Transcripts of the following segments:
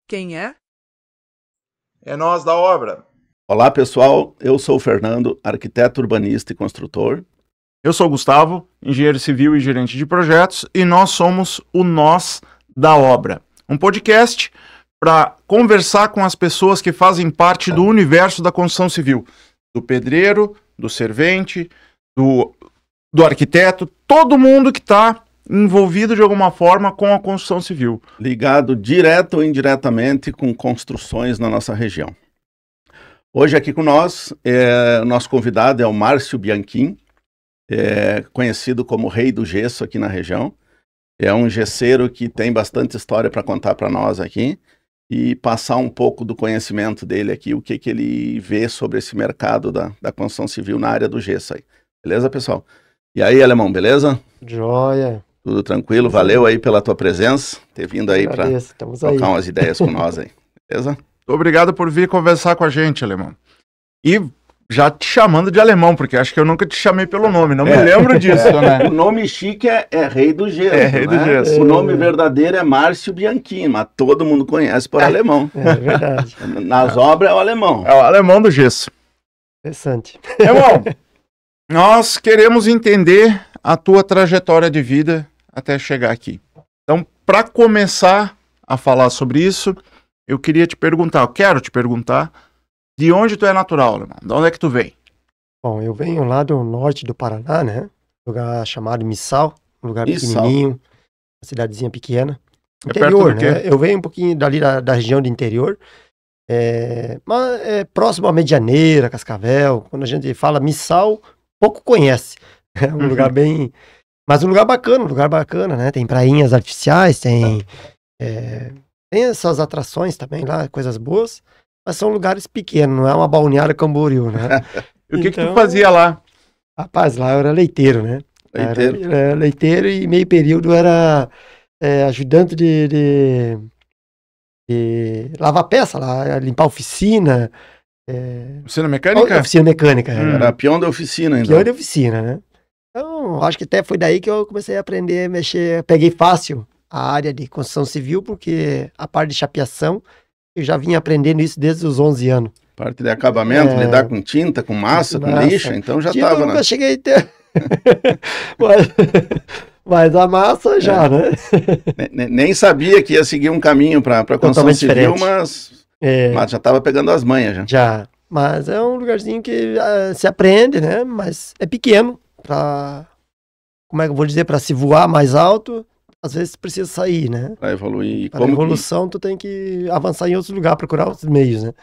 Quem é? É nós da obra. Olá, pessoal. Eu sou o Fernando, arquiteto urbanista e construtor. Eu sou o Gustavo, engenheiro civil e gerente de projetos, e nós somos o Nós da Obra, um podcast para conversar com as pessoas que fazem parte do universo da construção civil, do pedreiro, do servente, do arquiteto, todo mundo que está envolvido de alguma forma com a construção civil. Ligado direto ou indiretamente com construções na nossa região. Hoje aqui com nós, o nosso convidado é o Márcio Bianchim, conhecido como Rei do Gesso aqui na região. É um gesseiro que tem bastante história para contar para nós aqui e passar um pouco do conhecimento dele aqui, o que ele vê sobre esse mercado da construção civil na área do gesso aí. Beleza, pessoal? E aí, Alemão, beleza? Joia. Tudo tranquilo? Valeu aí pela tua presença, ter vindo aí para trocar umas ideias com nós aí. Beleza? Obrigado por vir conversar com a gente, Alemão. E já te chamando de Alemão, porque acho que eu nunca te chamei pelo nome, não me lembro disso, né? O nome chique é Rei do Gesso. É Rei do Gesso. O nome verdadeiro é Márcio Bianchim, mas todo mundo conhece por Alemão. É verdade. Nas obras é o Alemão. É o Alemão do Gesso. Interessante. Irmão, nós queremos entender a tua trajetória de vida até chegar aqui. Então, para começar a falar sobre isso, eu quero te perguntar, de onde tu é natural, Alemão? De onde é que tu vem? Bom, eu venho lá do norte do Paraná, né? Lugar chamado Missal, um lugar pequenininho, uma cidadezinha pequena. Interior, né? Eu venho um pouquinho dali da região do interior, mas é próximo a Medianeira, Cascavel. Quando a gente fala Missal, pouco conhece. É um lugar bem... Mas um lugar bacana, né? Tem prainhas artificiais, tem essas atrações também lá, coisas boas, mas são lugares pequenos, não é uma Balneário Camboriú, né? E o que tu fazia lá? Rapaz, lá eu era leiteiro, né? Era leiteiro e meio período era ajudante de lavar peça lá, limpar oficina. Oficina mecânica? Oficina mecânica. Era peão da oficina, então. Peão de oficina, né? Então, acho que até foi daí que eu comecei a aprender a mexer. Peguei fácil a área de construção civil, porque a parte de chapeação, eu já vinha aprendendo isso desde os 11 anos. Parte de acabamento, lidar com tinta, com massa, com lixa, então já estava, né? Eu nunca cheguei a ter... mas a massa já, né? Nem sabia que ia seguir um caminho para construção civil, mas já estava pegando as manhas já. Já, mas é um lugarzinho que se aprende, né? Mas é pequeno. Como é que eu vou dizer, para se voar mais alto, às vezes precisa sair, né? Para evoluir. Para evolução, tu tem que avançar em outros lugares, procurar outros meios, né?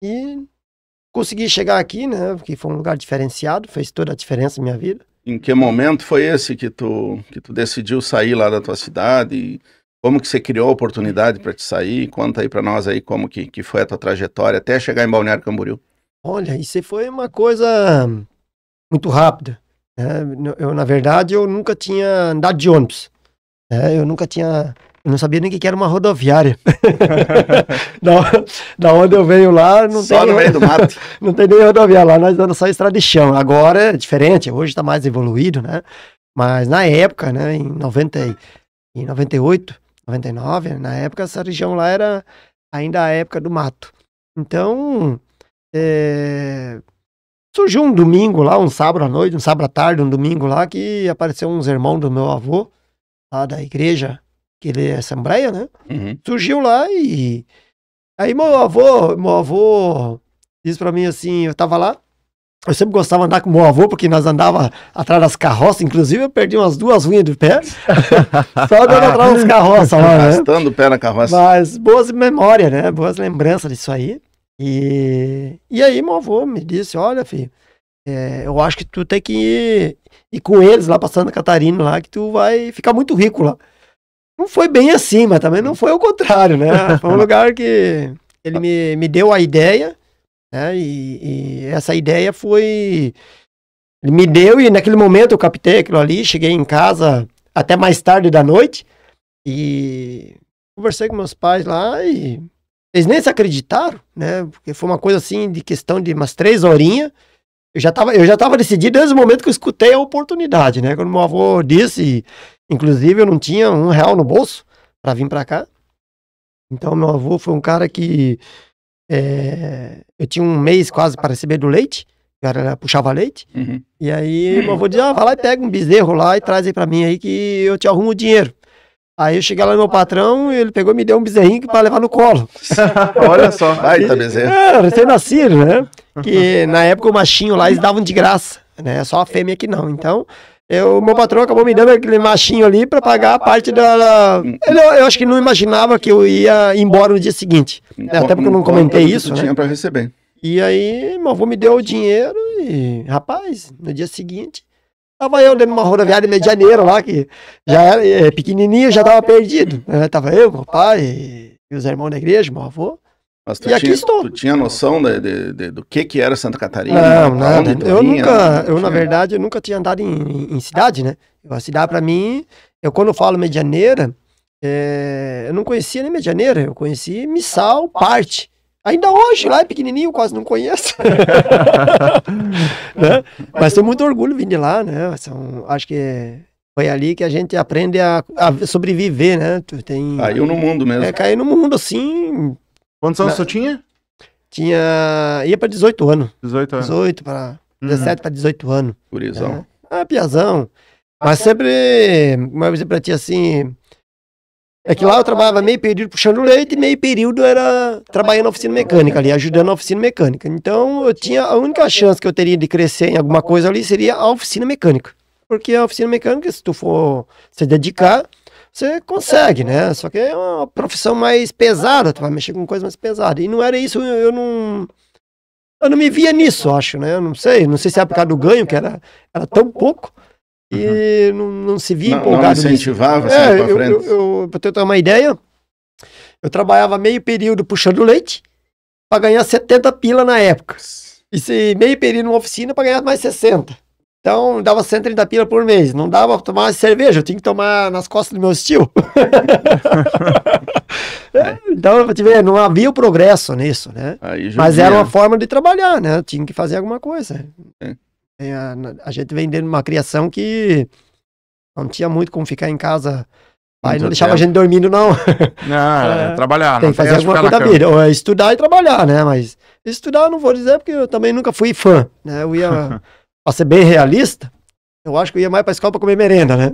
E consegui chegar aqui, né? Porque foi um lugar diferenciado, fez toda a diferença na minha vida. Em que momento foi esse que tu decidiu sair lá da tua cidade? Como que você criou a oportunidade para te sair? Conta aí para nós aí como que foi a tua trajetória até chegar em Balneário Camboriú. Olha, isso foi uma coisa muito rápida. Na verdade, eu nunca tinha andado de ônibus. Eu não sabia nem o que era uma rodoviária. da onde eu venho lá, não só tem... no meio do mato. Não tem nem rodoviária lá, nós andamos só estrada de chão. Agora é diferente, hoje está mais evoluído, né? Mas na época, né, em 98, 99, na época essa região lá era ainda a época do mato. Então, surgiu um domingo lá, um sábado à noite, um sábado à tarde, um domingo lá, que apareceu uns irmãos do meu avô, lá da igreja, que ele é assembleia, né? Uhum. Surgiu lá e... Aí meu avô disse pra mim assim, eu tava lá, eu sempre gostava de andar com meu avô, porque nós andava atrás das carroças, inclusive eu perdi umas 2 unhas do pé, só andando atrás das carroças lá, né? Arrastando o pé na carroça. Mas boas memórias, né? Boas lembranças disso aí. E aí meu avô me disse, olha, filho, eu acho que tu tem que ir com eles lá pra Santa Catarina, lá, que tu vai ficar muito rico lá. Não foi bem assim, mas também não foi o contrário, né? Foi um lugar que ele me deu a ideia, né? E essa ideia foi... Ele me deu e naquele momento eu captei aquilo ali, cheguei em casa até mais tarde da noite e conversei com meus pais lá e eles nem se acreditaram, né? Porque foi uma coisa assim, de questão de umas 3 horinhas. Eu já tava decidido desde o momento que eu escutei a oportunidade, né? Quando meu avô disse, inclusive eu não tinha R$1 no bolso para vir para cá. Então, meu avô foi um cara que eu tinha um mês quase para receber do leite, puxava leite, e aí meu avô dizia, vai lá e pega um bezerro lá e traz aí para mim aí que eu te arrumo o dinheiro. Aí eu cheguei lá no meu patrão, ele pegou e me deu um bezerrinho para levar no colo. Olha só, baita bezerro. Recém-nascido, né? Que na época o machinho lá eles davam de graça, né? Só a fêmea que não. Então, meu patrão acabou me dando aquele machinho ali para pagar a parte da... Eu acho que não imaginava que eu ia embora no dia seguinte. Até porque eu não comentei isso, né? Tinha para receber. E aí, meu avô me deu o dinheiro e, rapaz, no dia seguinte, tava eu dentro de uma rodoviária medianeira lá, que já era pequenininho, já tava perdido. Tava eu, meu pai e os irmãos da igreja, meu avô. Mas tu tinha noção do que era Santa Catarina? Não, nada. Na verdade, eu nunca tinha andado em cidade, né? A cidade, pra mim, quando eu falo medianeira, eu não conhecia nem medianeira, eu conheci Missal, Parte. Ainda hoje, lá é pequenininho, quase não conheço. Né? Mas tenho muito orgulho vindo de lá, né? Acho que foi ali que a gente aprende a sobreviver, né? Caiu no mundo mesmo. Caiu no mundo, assim... Quantos anos você tinha? Ia para 18 anos. 18 anos. 18 para 17 para 18 anos. Gurizão. Piazão. Mas sempre, como eu vou dizer pra ti assim... É que lá eu trabalhava meio período puxando leite e meio período era trabalhando na oficina mecânica ali, ajudando na oficina mecânica. Então eu tinha, a única chance que eu teria de crescer em alguma coisa ali seria a oficina mecânica. Porque a oficina mecânica, se tu for se dedicar, você consegue, né? Só que é uma profissão mais pesada, tu vai mexer com coisa mais pesada. E não era isso, eu não me via nisso, acho, né? Eu não sei se é por causa do ganho, que era tão pouco. E não se via empolgado. Não incentivava assim pra frente. Pra ter uma ideia, eu trabalhava meio período puxando leite pra ganhar 70 pila na época. E meio período numa oficina pra ganhar mais 60. Então dava 130 pila por mês. Não dava pra tomar cerveja, eu tinha que tomar nas costas do meu tio. Então, pra te ver, não havia o progresso nisso, né? Mas era uma forma de trabalhar, né? Eu tinha que fazer alguma coisa. A gente vem dentro de uma criação que não tinha muito como ficar em casa. Pai não deixava a gente dormindo, não. Não, trabalhar. Tem que fazer alguma coisa da vida. Ou estudar e trabalhar, né? Mas estudar eu não vou dizer porque eu também nunca fui fã, né? Eu ia, pra ser bem realista, eu acho que eu ia mais pra escola pra comer merenda, né?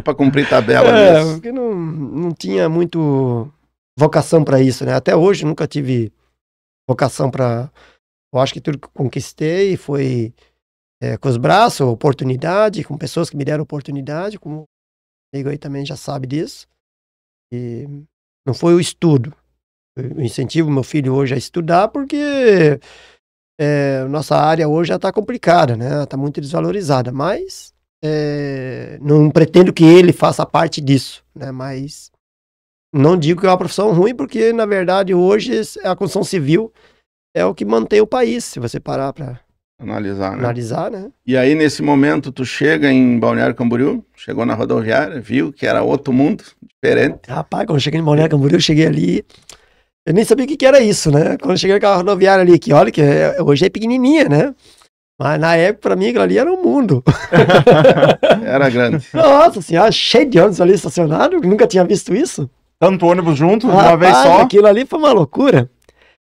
Pra cumprir tabela mesmo. Porque não tinha muito vocação pra isso, né? Até hoje nunca tive vocação pra... Eu acho que tudo que eu conquistei foi com os braços, oportunidade, com pessoas que me deram oportunidade, como o amigo aí também já sabe disso. E não foi o estudo. Eu incentivo meu filho hoje a estudar porque nossa área hoje já está complicada, né? Está muito desvalorizada, mas não pretendo que ele faça parte disso, né? Mas não digo que é uma profissão ruim, porque na verdade hoje a construção civil é o que mantém o país, se você parar para analisar, né? E aí, nesse momento, tu chega em Balneário Camboriú, chegou na rodoviária, viu que era outro mundo, diferente. Rapaz, quando eu cheguei em Balneário Camboriú, eu cheguei ali, eu nem sabia o que era isso, né? Quando eu cheguei naquela rodoviária ali, que olha que hoje é pequenininha, né? Mas na época, pra mim, aquilo ali era um mundo. Era grande. Nossa senhora, cheio de ônibus ali estacionado, nunca tinha visto isso. Tanto ônibus junto, uma vez só. Aquilo ali foi uma loucura.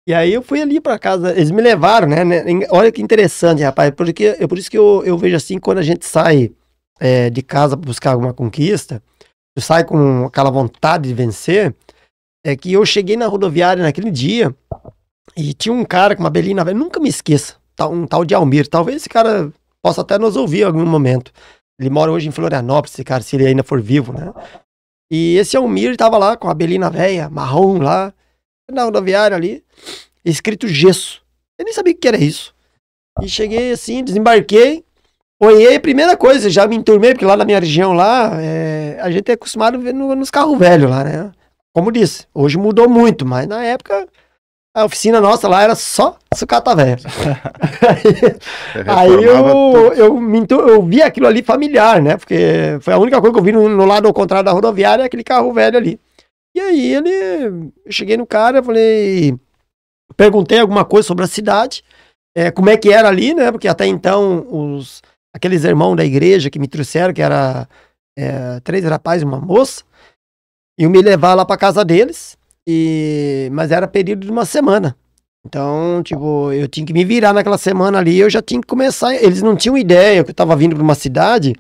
E aí eu fui ali pra casa, eles me levaram, né? Olha que interessante, rapaz, porque por isso que eu vejo assim, quando a gente sai de casa pra buscar alguma conquista, tu sai com aquela vontade de vencer, é que eu cheguei na rodoviária naquele dia e tinha um cara com uma belina velha, nunca me esqueça, um tal de Almir, talvez esse cara possa até nos ouvir em algum momento. Ele mora hoje em Florianópolis, esse cara, se ele ainda for vivo, né? E esse Almir tava lá com a belina velha, marrom lá, na rodoviária ali, escrito gesso. Eu nem sabia o que era isso. E cheguei assim, desembarquei, olhei, primeira coisa, já me enturmei, porque lá na minha região lá, a gente é acostumado a ver nos carros velhos lá, né? Como disse, hoje mudou muito, mas na época a oficina nossa lá era só sucata velha. Aí eu vi aquilo ali familiar, né? Porque foi a única coisa que eu vi no lado ao contrário da rodoviária, aquele carro velho ali. E aí eu cheguei no cara, perguntei alguma coisa sobre a cidade, como é que era ali, né? Porque até então aqueles irmãos da igreja que me trouxeram, que era 3 rapazes e uma moça, iam me levar lá pra casa deles. Mas era período de uma semana. Então, tipo, eu tinha que me virar naquela semana ali, eu já tinha que começar. Eles não tinham ideia que eu tava vindo pra uma cidade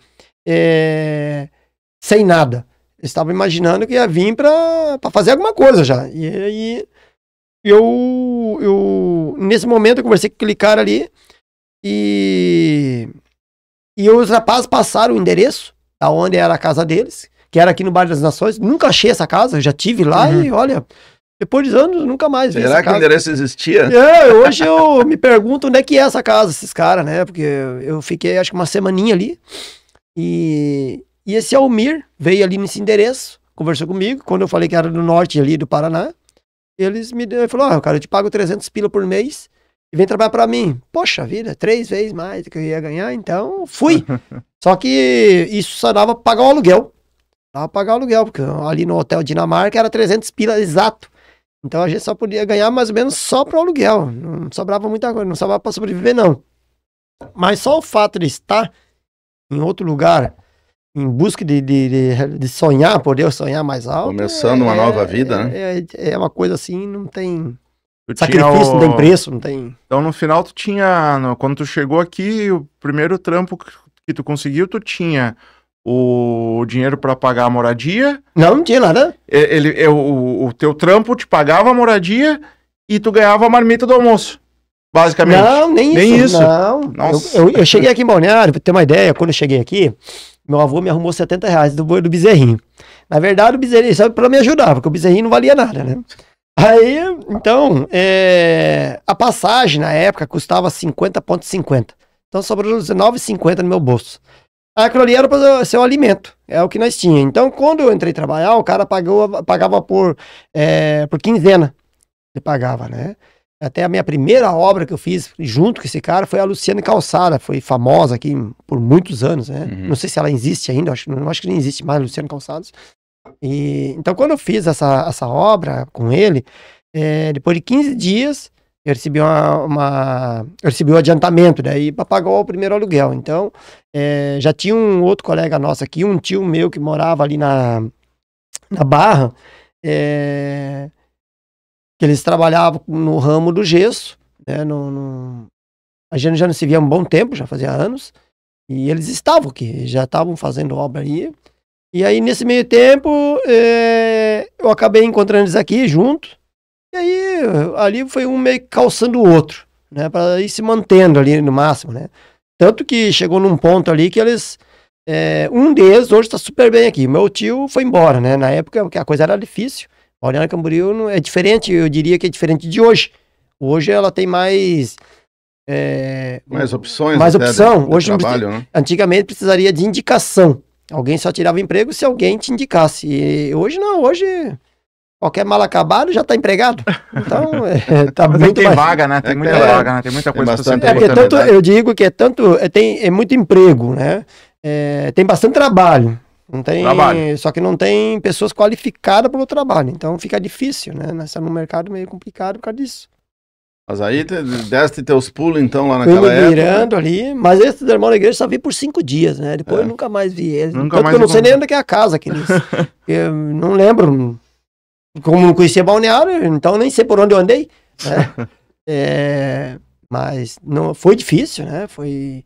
sem nada. Eles estavam imaginando que ia vir pra fazer alguma coisa já. E aí, nesse momento, eu conversei com aquele cara ali e os rapazes passaram o endereço aonde era a casa deles, que era aqui no Bairro das Nações. Nunca achei essa casa, eu já tive lá e olha, depois de anos, nunca mais vi essa casa. Será que o endereço existia? Hoje eu me pergunto onde é que é essa casa, esses caras, né? Porque eu fiquei, acho que uma semaninha ali. E esse Almir veio ali nesse endereço, conversou comigo. Quando eu falei que era do norte ali do Paraná, ele falou, cara, eu te pago 300 pila por mês e vem trabalhar pra mim. Poxa vida, 3 vezes mais do que eu ia ganhar, então fui. Só que isso só dava pra pagar o aluguel. Dava pra pagar o aluguel, porque ali no Hotel Dinamarca era 300 pila exato. Então a gente só podia ganhar mais ou menos só pro aluguel. Não sobrava muita coisa, não sobrava pra sobreviver, não. Mas só o fato de estar em outro lugar, em busca de sonhar, poder sonhar mais alto. Começando uma nova vida, né? É uma coisa assim, não tem sacrifício, não tem preço, não tem... Então no final tu tinha, quando tu chegou aqui, o primeiro trampo que tu conseguiu, tu tinha o dinheiro para pagar a moradia. Não tinha nada. O teu trampo te pagava a moradia e tu ganhava a marmita do almoço, basicamente. Não, nem isso. Não. Nossa. Eu cheguei aqui em Balneário, pra ter uma ideia, quando eu cheguei aqui, meu avô me arrumou 70 reais do bezerrinho. Na verdade, o bezerrinho só pra me ajudar, porque o bezerrinho não valia nada, né? Aí, então, a passagem na época custava 50,50. Então sobrou 19,50 no meu bolso. Aquilo ali era para ser o alimento, é o que nós tínhamos. Então, quando eu entrei trabalhar, o cara pagava por quinzena. Ele pagava, né? Até a minha primeira obra que eu fiz junto com esse cara foi a Luciane Calçada, foi famosa aqui por muitos anos, né? Não sei se ela existe ainda, acho que nem existe mais Luciane Calçados. Então, quando eu fiz essa obra com ele, depois de 15 dias, eu recebi eu recebi o adiantamento daí para pagar o primeiro aluguel. Então, já tinha um outro colega nosso aqui, um tio meu que morava ali na Barra, que eles trabalhavam no ramo do gesso, né? A gente já não se via há um bom tempo, já fazia anos, e eles estavam aqui, já estavam fazendo obra aí. E aí, nesse meio tempo, eu acabei encontrando eles aqui junto. E aí, ali foi um meio que calçando o outro, né? Para ir se mantendo ali no máximo, né? Tanto que chegou num ponto ali que eles... um deles hoje está super bem aqui. Meu tio foi embora, né? Na época, porque a coisa era difícil. Balneário Camboriú é diferente, eu diria que é diferente de hoje. Hoje ela tem mais... mais opções. Mais opção. Hoje, trabalho, né? Antigamente precisaria de indicação. Alguém só tirava emprego se alguém te indicasse. E hoje não, hoje qualquer mal acabado já está empregado. Então, tá muito tem mais... vaga, né? Tem muita vaga, né? Tem muita coisa para ser porque tanto, eu digo que é muito emprego, né? Tem bastante trabalho. Não tem, só que não tem pessoas qualificadas pelo trabalho. Então fica difícil, né? Nós estamos num mercado meio complicado por causa disso. Mas aí deste teus pulos, então, lá naquela época. Fui mirando ali, mas esse irmão da igreja só vi por 5 dias, né? Depois eu nunca mais vi eles. Tanto que eu não sei nem onde é a casa que eles... Eu não lembro. Como não conhecia Balneário, então nem sei por onde eu andei. Né? Mas não, foi difícil, né? Foi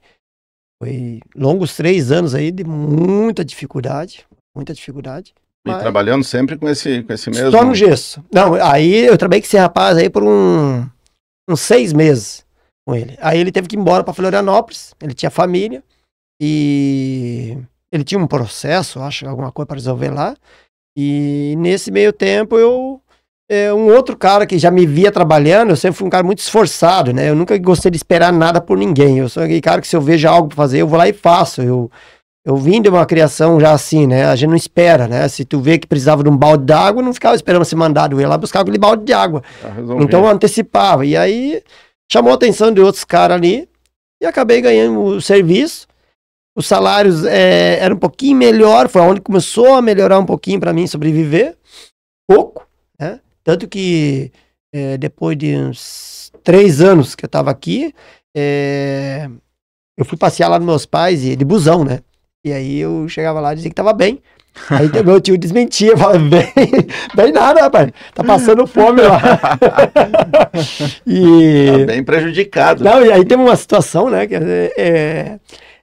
longos 3 anos aí de muita dificuldade. Muita dificuldade. E trabalhando sempre com esse mesmo... Só no gesso. Não, aí eu trabalhei com esse rapaz aí por uns 6 meses com ele. Aí ele teve que ir embora para Florianópolis, ele tinha família e ele tinha um processo, acho, alguma coisa para resolver lá. E nesse meio tempo um outro cara que já me via trabalhando, eu sempre fui um cara muito esforçado, né? Eu nunca gostei de esperar nada por ninguém. Eu sou aquele cara que se eu vejo algo para fazer, eu vou lá e faço. Eu vim de uma criação já assim, né? A gente não espera, né? Se tu vê que precisava de um balde d'água, não ficava esperando ser mandado. Eu ia lá buscar aquele balde de água. Então eu antecipava. E aí chamou a atenção de outros caras ali e acabei ganhando o serviço. Os salários eram um pouquinho melhor, foi onde começou a melhorar um pouquinho para mim sobreviver. Pouco, né? Tanto que depois de uns 3 anos que eu tava aqui, eu fui passear lá nos meus pais de busão, né? E aí eu chegava lá e dizia que tava bem. Aí meu tio desmentia, falava, bem nada, rapaz, tá passando fome lá. Tá bem prejudicado. Não, e aí teve uma situação, né, que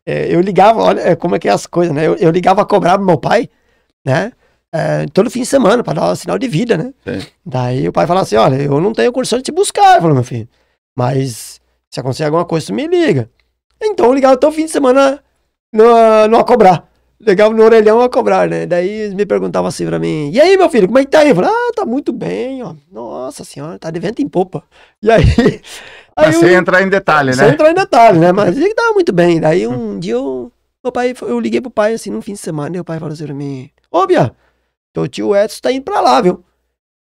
eu ligava, olha como é que é as coisas, né, eu ligava a cobrar pro meu pai, né, todo fim de semana, para dar um sinal de vida, né. Sim. Daí o pai falava assim, olha, eu não tenho condição de te buscar, eu falei, meu filho, mas se acontecer alguma coisa, tu me liga. Então eu ligava todo fim de semana no a cobrar. Ligava no orelhão a cobrar, né? Daí eles me perguntavam assim pra mim, e aí, meu filho, como é que tá aí? Eu falei, tá muito bem, ó. Nossa senhora, tá de vento em popa. E aí... Mas sem entrar em detalhe, né? Sem entrar em detalhe, né? Mas ele tava muito bem. Daí um dia eu liguei pro pai, assim, num fim de semana, e o pai falou assim pra mim, ô, Bia, teu tio Edson tá indo pra lá, viu?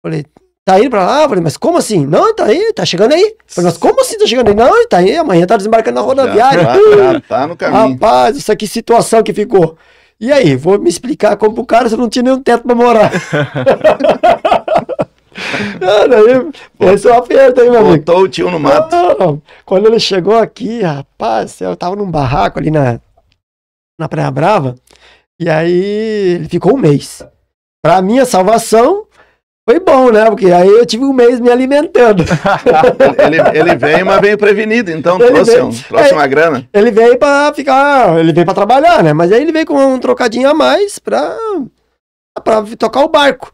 Falei, tá indo pra lá? Falei, mas como assim? Não, tá aí, tá chegando aí. Falei, mas como assim tá chegando aí? Não, ele tá aí, amanhã tá desembarcando na rodoviária. Já tá no caminho. Rapaz, essa que situação que ficou. E aí, vou me explicar como pro cara se eu não tinha nenhum teto pra morar. Daí, foi esse aperto aí, meu amigo. Botou o tio no mato. Quando ele chegou aqui, rapaz, eu tava num barraco ali na Praia Brava, e aí ele ficou um mês. Pra minha salvação, foi bom, né? Porque aí eu tive um mês me alimentando. ele veio, mas veio prevenido, então trouxe uma grana. Ele veio pra trabalhar, né? Mas aí ele veio com um trocadinho a mais pra tocar o barco.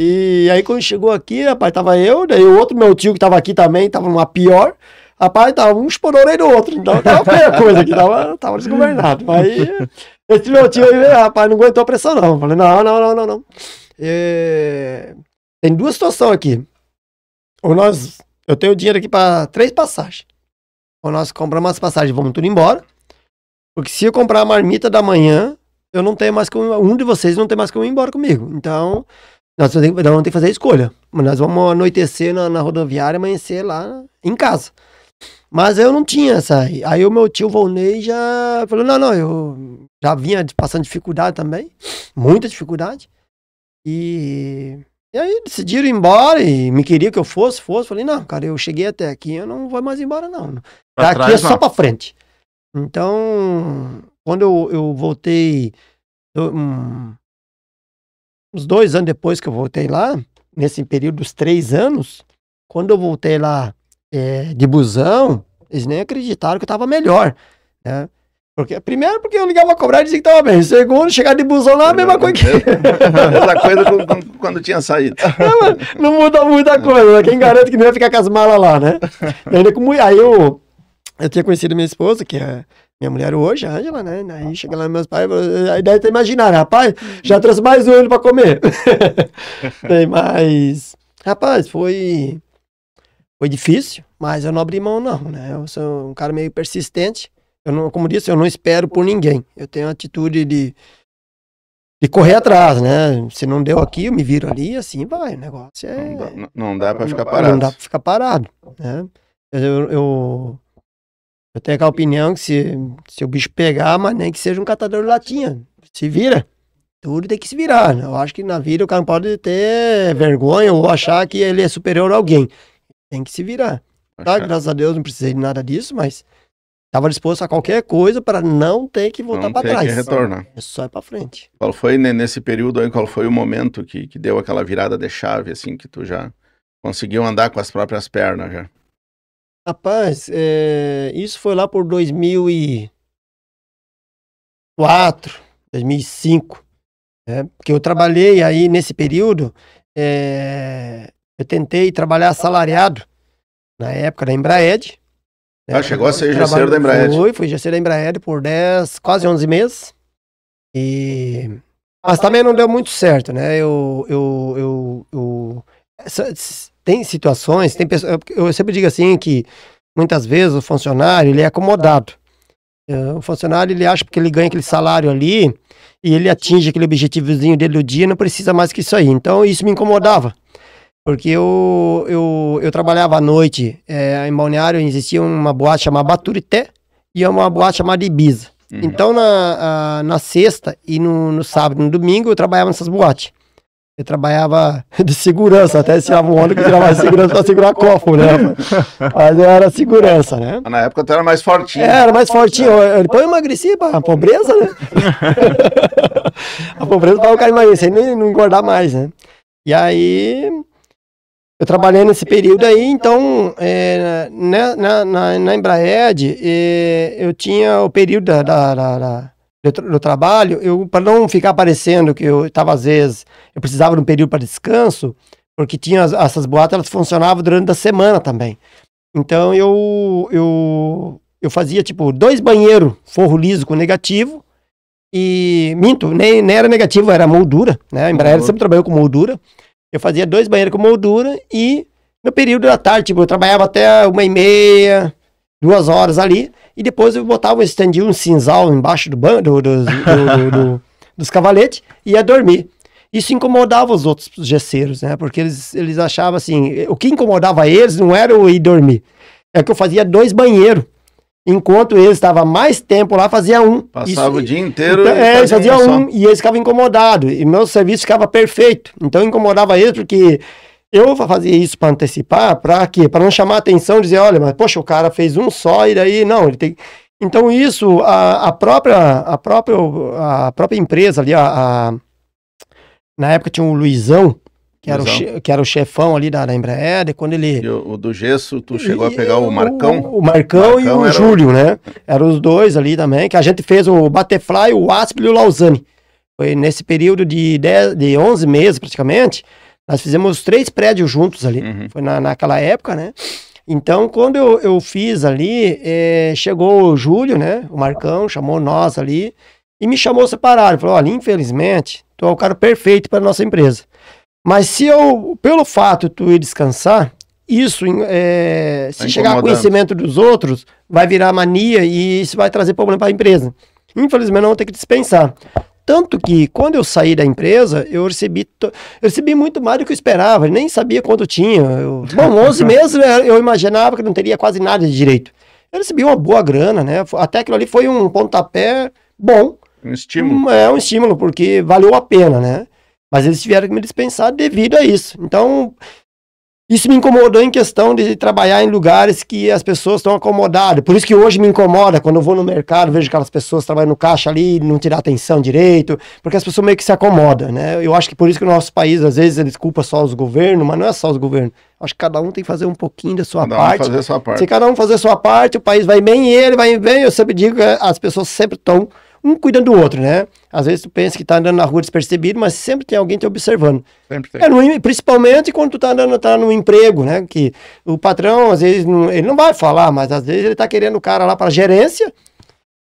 E aí quando chegou aqui, rapaz, tava eu, daí o outro meu tio que tava aqui também, tava numa pior. Rapaz, tava um esporou aí do outro, então tava feia a coisa aqui, tava desgovernado. Aí esse meu tio aí, rapaz, não aguentou a pressão não. Eu falei, não. Tem duas situações aqui. Eu tenho dinheiro aqui para 3 passagens. Ou nós compramos as passagens e vamos tudo embora. Porque se eu comprar a marmita da manhã, eu não tenho mais como. Um de vocês não tem mais como ir embora comigo. Então, nós vamos ter que fazer a escolha. Nós vamos anoitecer na rodoviária e amanhecer lá em casa. Mas eu não tinha essa aí. Aí o meu tio Volney já falou: não, eu já vinha passando dificuldade também. Muita dificuldade. E aí decidiram ir embora e me queria que eu fosse. Falei, não, cara, eu cheguei até aqui, eu não vou mais embora, não. Daqui é só pra frente. Então, quando eu voltei, uns 2 anos depois que eu voltei lá, nesse período dos 3 anos, quando eu voltei lá de busão, eles nem acreditaram que eu tava melhor, né? Primeiro porque eu ligava a cobrar e dizia que tava bem. Segundo, chegar de busão lá, a mesma coisa que... Mesma coisa quando tinha saído. Não muda muita coisa, né? Quem garante que não ia ficar com as malas lá, né? Aí eu tinha conhecido minha esposa, que é minha mulher hoje, a Ângela, né? Aí chega lá meus pais, aí deve ter imaginado, rapaz, já trouxe mais um ele pra comer. Mas, rapaz, foi difícil, mas eu não abri mão não, né? Eu sou um cara meio persistente. Como disse, eu não espero por ninguém. Eu tenho a atitude de correr atrás, né? Se não deu aqui, eu me viro ali, assim vai. O negócio não dá pra ficar parado. Não dá pra ficar parado, né? Eu tenho aquela opinião que se o bicho pegar, mas nem que seja um catador de latinha, se vira. Tudo tem que se virar, né? Eu acho que na vida o cara não pode ter vergonha ou achar que ele é superior a alguém. Tem que se virar. Tá? Graças a Deus não precisei de nada disso, mas estava disposto a qualquer coisa para não ter que voltar para trás. Não ter que retornar. É só ir para frente. Qual foi, nesse período aí, qual foi o momento que deu aquela virada de chave, assim, que tu já conseguiu andar com as próprias pernas já? Rapaz, isso foi lá por 2004, 2005, né? Porque eu trabalhei aí nesse período, eu tentei trabalhar assalariado na época da Embraed. Chegou a ser gesseiro da Embraed. Fui gesseiro da Embraed por quase 11 meses. Mas também não deu muito certo, né? Tem situações, tem pessoas, eu sempre digo assim que muitas vezes o funcionário ele é acomodado. O funcionário ele acha que ele ganha aquele salário ali e ele atinge aquele objetivozinho dele do dia, não precisa mais que isso aí. Então isso me incomodava. Porque eu trabalhava à noite, em Balneário existia uma boate chamada Baturité e uma boate chamada Ibiza. Uhum. Então na sexta e no sábado e no domingo eu trabalhava nessas boates. Eu trabalhava de segurança, até esse um ano que eu trabalhava de segurança para segurar copo, né? Mas eu era segurança, né? Na época tu era mais fortinho. Era mais fortinho. Depois eu emagreci para a pobreza, né? A pobreza para o cara emagrecer e não engordar mais, né? E aí, eu trabalhei nesse período aí, então, na Embraed, eu tinha o período do trabalho, para não ficar parecendo que eu estava, às vezes, eu precisava de um período para descanso, porque tinha essas boates, elas funcionavam durante a semana também. Então, eu fazia, tipo, 2 banheiros forro liso com negativo, e, minto, nem era negativo, era moldura, né? A Embraer sempre trabalhou com moldura. Eu fazia 2 banheiros com moldura e no período da tarde, tipo, eu trabalhava até 1h30, 2 horas ali, e depois eu botava, estendia um cinzal embaixo dos cavaletes e ia dormir. Isso incomodava os outros gesseiros, né? Porque eles achavam assim, o que incomodava eles não era eu ir dormir, é que eu fazia 2 banheiros. Enquanto eles estavam mais tempo lá, fazia um. Passava o dia inteiro. Então, eles faziam um e eles ficavam incomodados. E meu serviço ficava perfeito. Então incomodava eles porque eu fazia isso para antecipar, para quê? Para não chamar a atenção, dizer, olha, mas poxa, o cara fez um só e daí não, ele tem. Então isso, a própria empresa ali, na época tinha o Luizão, que era o chefão ali da Embraer, quando ele... E o do gesso, tu chegou a pegar o Marcão? O Marcão e o Júlio, né? Eram os dois ali também, que a gente fez o Butterfly, o Asp e o Lausanne. Foi nesse período de 11 meses, praticamente, nós fizemos 3 prédios juntos ali. Foi naquela época, né? Então, quando eu fiz ali, chegou o Júlio, né? O Marcão, chamou nós ali e me chamou separado. Falou, olha, infelizmente, tu é o cara perfeito para nossa empresa. Mas se pelo fato de tu ir descansar, isso, se chegar a conhecimento dos outros, vai virar mania e isso vai trazer problema para a empresa. Infelizmente, não vou ter que dispensar. Tanto que, quando eu saí da empresa, eu recebi muito mais do que eu esperava. Eu nem sabia quanto tinha. Bom, 11 meses eu imaginava que não teria quase nada de direito. Eu recebi uma boa grana, né? Até aquilo ali foi um pontapé bom. Um estímulo. Um estímulo, porque valeu a pena, né? Mas eles tiveram que me dispensar devido a isso. Então, isso me incomodou em questão de trabalhar em lugares que as pessoas estão acomodadas. Por isso que hoje me incomoda quando eu vou no mercado, vejo aquelas pessoas trabalhando no caixa ali e não tirar atenção direito, porque as pessoas meio que se acomodam, né? Eu acho que por isso que o nosso país, às vezes, eles culpam só os governos, mas não é só os governos. Acho que cada um tem que fazer um pouquinho da sua parte. Fazer a sua parte. Se cada um fazer a sua parte, o país vai bem e ele vai bem. Eu sempre digo que as pessoas sempre estão um cuidando do outro, né? Às vezes tu pensa que tá andando na rua despercebido, mas sempre tem alguém te observando. Sempre tem. Principalmente quando tu tá no emprego, né? Que o patrão, às vezes, ele não vai falar, mas às vezes ele tá querendo o cara lá para gerência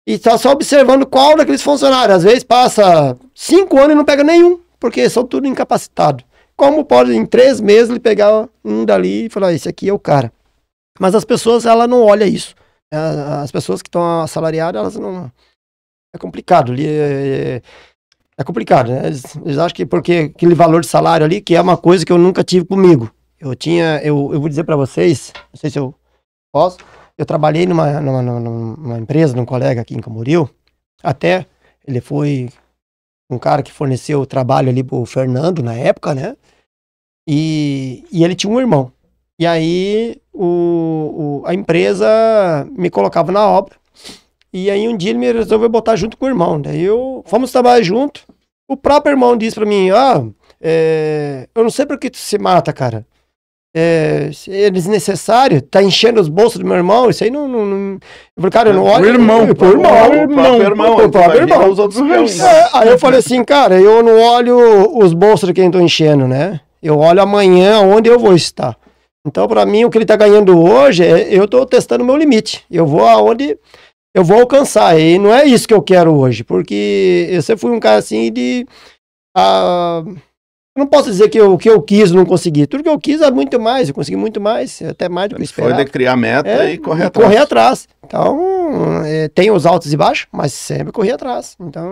e tá só observando qual daqueles funcionários. Às vezes passa 5 anos e não pega nenhum, porque são tudo incapacitados. Como pode, em 3 meses, ele pegar um dali e falar, esse aqui é o cara. Mas as pessoas, elas não olham isso. As pessoas que estão assalariadas, elas não... É complicado, é complicado, né? Eles acham que porque aquele valor de salário ali, que é uma coisa que eu nunca tive comigo. Eu vou dizer para vocês, não sei se eu posso, eu trabalhei numa empresa, num colega aqui em Camboriú, até ele foi um cara que forneceu o trabalho ali pro Fernando na época, né? E ele tinha um irmão. E aí a empresa me colocava na obra. E aí um dia ele me resolveu botar junto com o irmão. Daí fomos trabalhar junto. O próprio irmão disse pra mim, eu não sei por que tu se mata, cara. É desnecessário, tá enchendo os bolsos do meu irmão, isso aí não... Eu falei, cara, eu não olho... O próprio irmão. Os outros aí eu falei assim, cara, eu não olho os bolsos de quem tô enchendo, né? Eu olho amanhã onde eu vou estar. Então, pra mim, o que ele tá ganhando hoje, eu tô testando o meu limite. Eu vou aonde... eu vou alcançar, e não é isso que eu quero hoje, porque eu sempre fui um cara assim de... eu não posso dizer que o que eu quis não consegui. Tudo que eu quis é muito mais, eu consegui muito mais, até mais do que eu esperava. Foi de criar meta e correr atrás. Correr atrás. Então, tem os altos e baixos, mas sempre corri atrás. Então,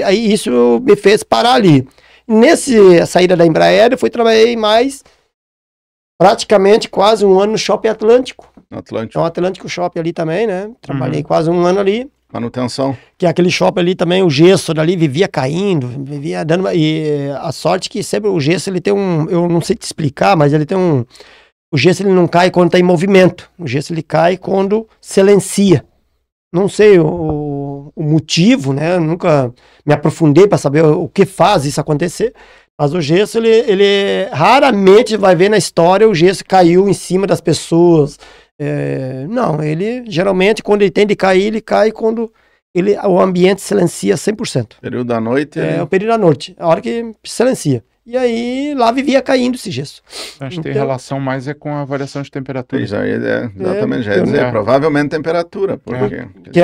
aí isso me fez parar ali. Nessa saída da Embraer, eu trabalhei mais, praticamente quase um ano no Shopping Atlântico. Atlântico. Então, Atlântico Shopping ali também, né? Trabalhei quase um ano ali. Manutenção. Que aquele shopping ali também, o gesso dali vivia caindo, vivia dando... E a sorte que sempre o gesso, ele tem um... Eu não sei te explicar, mas ele tem um... O gesso, ele não cai quando tá em movimento. O gesso, ele cai quando silencia. Não sei o motivo, né? Eu nunca me aprofundei para saber o que faz isso acontecer. Mas o gesso, ele raramente vai ver na história o gesso caiu em cima das pessoas. Não, ele geralmente, quando ele tem de cair, ele cai quando o ambiente silencia 100%. Período da noite? É o período da noite, a hora que silencia. E aí, lá vivia caindo esse gesso. Acho que tem relação mais com a variação de temperatura. Exatamente, já ia dizer, provavelmente temperatura, porque... Que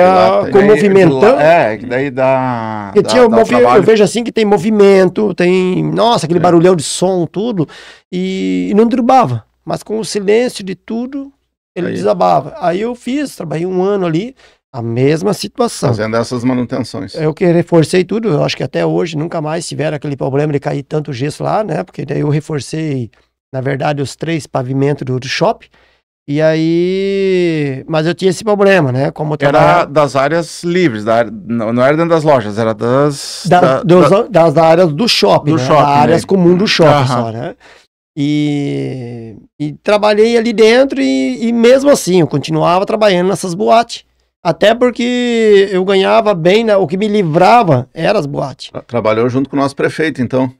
com movimentão... que daí dá... Eu vejo assim que tem movimento, tem... Nossa, aquele barulhão de som, tudo, e não derrubava. Mas com o silêncio de tudo, ele desabava. Aí eu trabalhei 1 ano ali, a mesma situação. Fazendo essas manutenções. Eu que reforcei tudo, eu acho que até hoje nunca mais tiveram aquele problema de cair tanto gesso lá, né? Porque daí eu reforcei, na verdade, os 3 pavimentos do shopping. E aí... Mas eu tinha esse problema, né? Como era das áreas livres, não era dentro das lojas, era das áreas do shopping, do né? shopping, Das áreas comuns do shopping só, né? E trabalhei ali dentro e mesmo assim, eu continuava trabalhando nessas boates. Até porque eu ganhava bem, né? O que me livrava era as boates. Trabalhou junto com o nosso prefeito, então?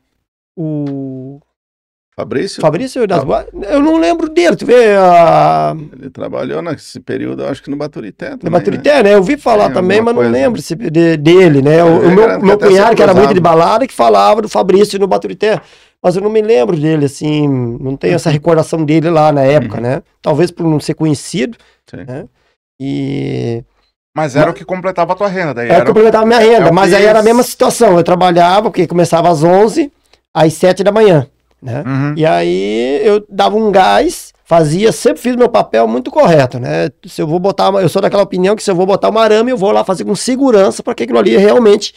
O... Fabrício? Fabrício das boates? Eu não lembro dele, tu vê... Ele trabalhou nesse período, eu acho que no Baturité também, no Baturité, né? Eu vi falar também, mas não lembro dele, né? O meu cunhado, que era muito de balada, que falava do Fabrício no Baturité. Mas eu não me lembro dele, assim, não tenho essa recordação dele lá na época, né? Talvez por não ser conhecido, né? Mas era o que completava a tua renda. Daí era o que completava a minha renda, mas aí era a mesma situação. Eu trabalhava, porque começava às 11, às 7 da manhã, né? E aí eu dava um gás, sempre fiz meu papel muito correto, né? Se eu vou botar, eu sou daquela opinião que se eu vou botar uma arame, eu vou lá fazer com segurança para que aquilo ali realmente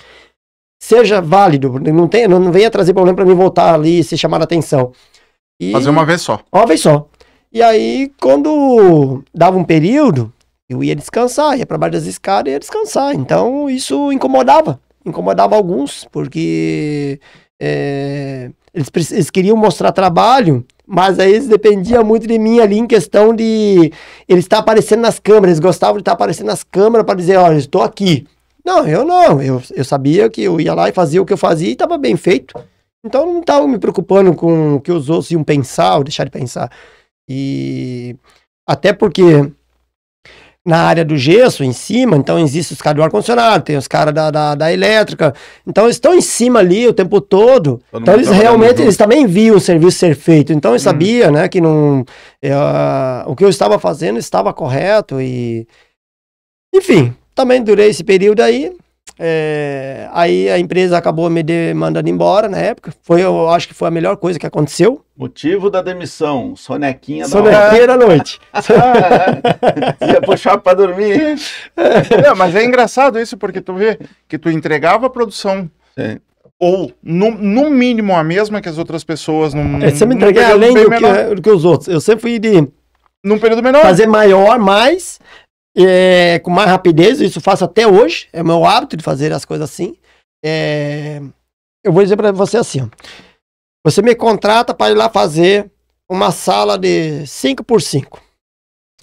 seja válido. Não venha trazer problema para mim voltar ali e ser chamado a atenção. Fazer uma vez só. Uma vez só. E aí, quando dava um período, eu ia descansar, ia para baixo das escadas e ia descansar. Então, isso incomodava alguns, porque eles queriam mostrar trabalho, mas aí eles dependiam muito de mim ali em questão de eles estar aparecendo nas câmeras, eles gostavam de estar aparecendo nas câmeras para dizer, olha, estou aqui. Não, eu sabia que eu ia lá e fazia o que eu fazia e estava bem feito. Então, eu não estava me preocupando com o que os outros iam pensar ou deixar de pensar. E até porque na área do gesso, em cima, então existe os caras do ar-condicionado, tem os caras da elétrica, então eles estão em cima ali o tempo todo, então eles realmente, eles também viam o serviço ser feito, então eu sabia, né, que não, o que eu estava fazendo estava correto e, enfim, também durei esse período aí, aí a empresa acabou me mandando embora na época, eu acho que foi a melhor coisa que aconteceu. Motivo da demissão, sonequinha da noite. Ia puxar pra dormir. Mas é engraçado isso, porque tu vê que tu entregava a produção, ou no mínimo a mesma que as outras pessoas. Você me entreguei além do que os outros. Eu sempre fui de... Num período menor. Fazer maior, mais... com mais rapidez, isso eu faço até hoje, é o meu hábito de fazer as coisas assim. Eu vou dizer para você assim, ó, você me contrata para ir lá fazer uma sala de 5x5,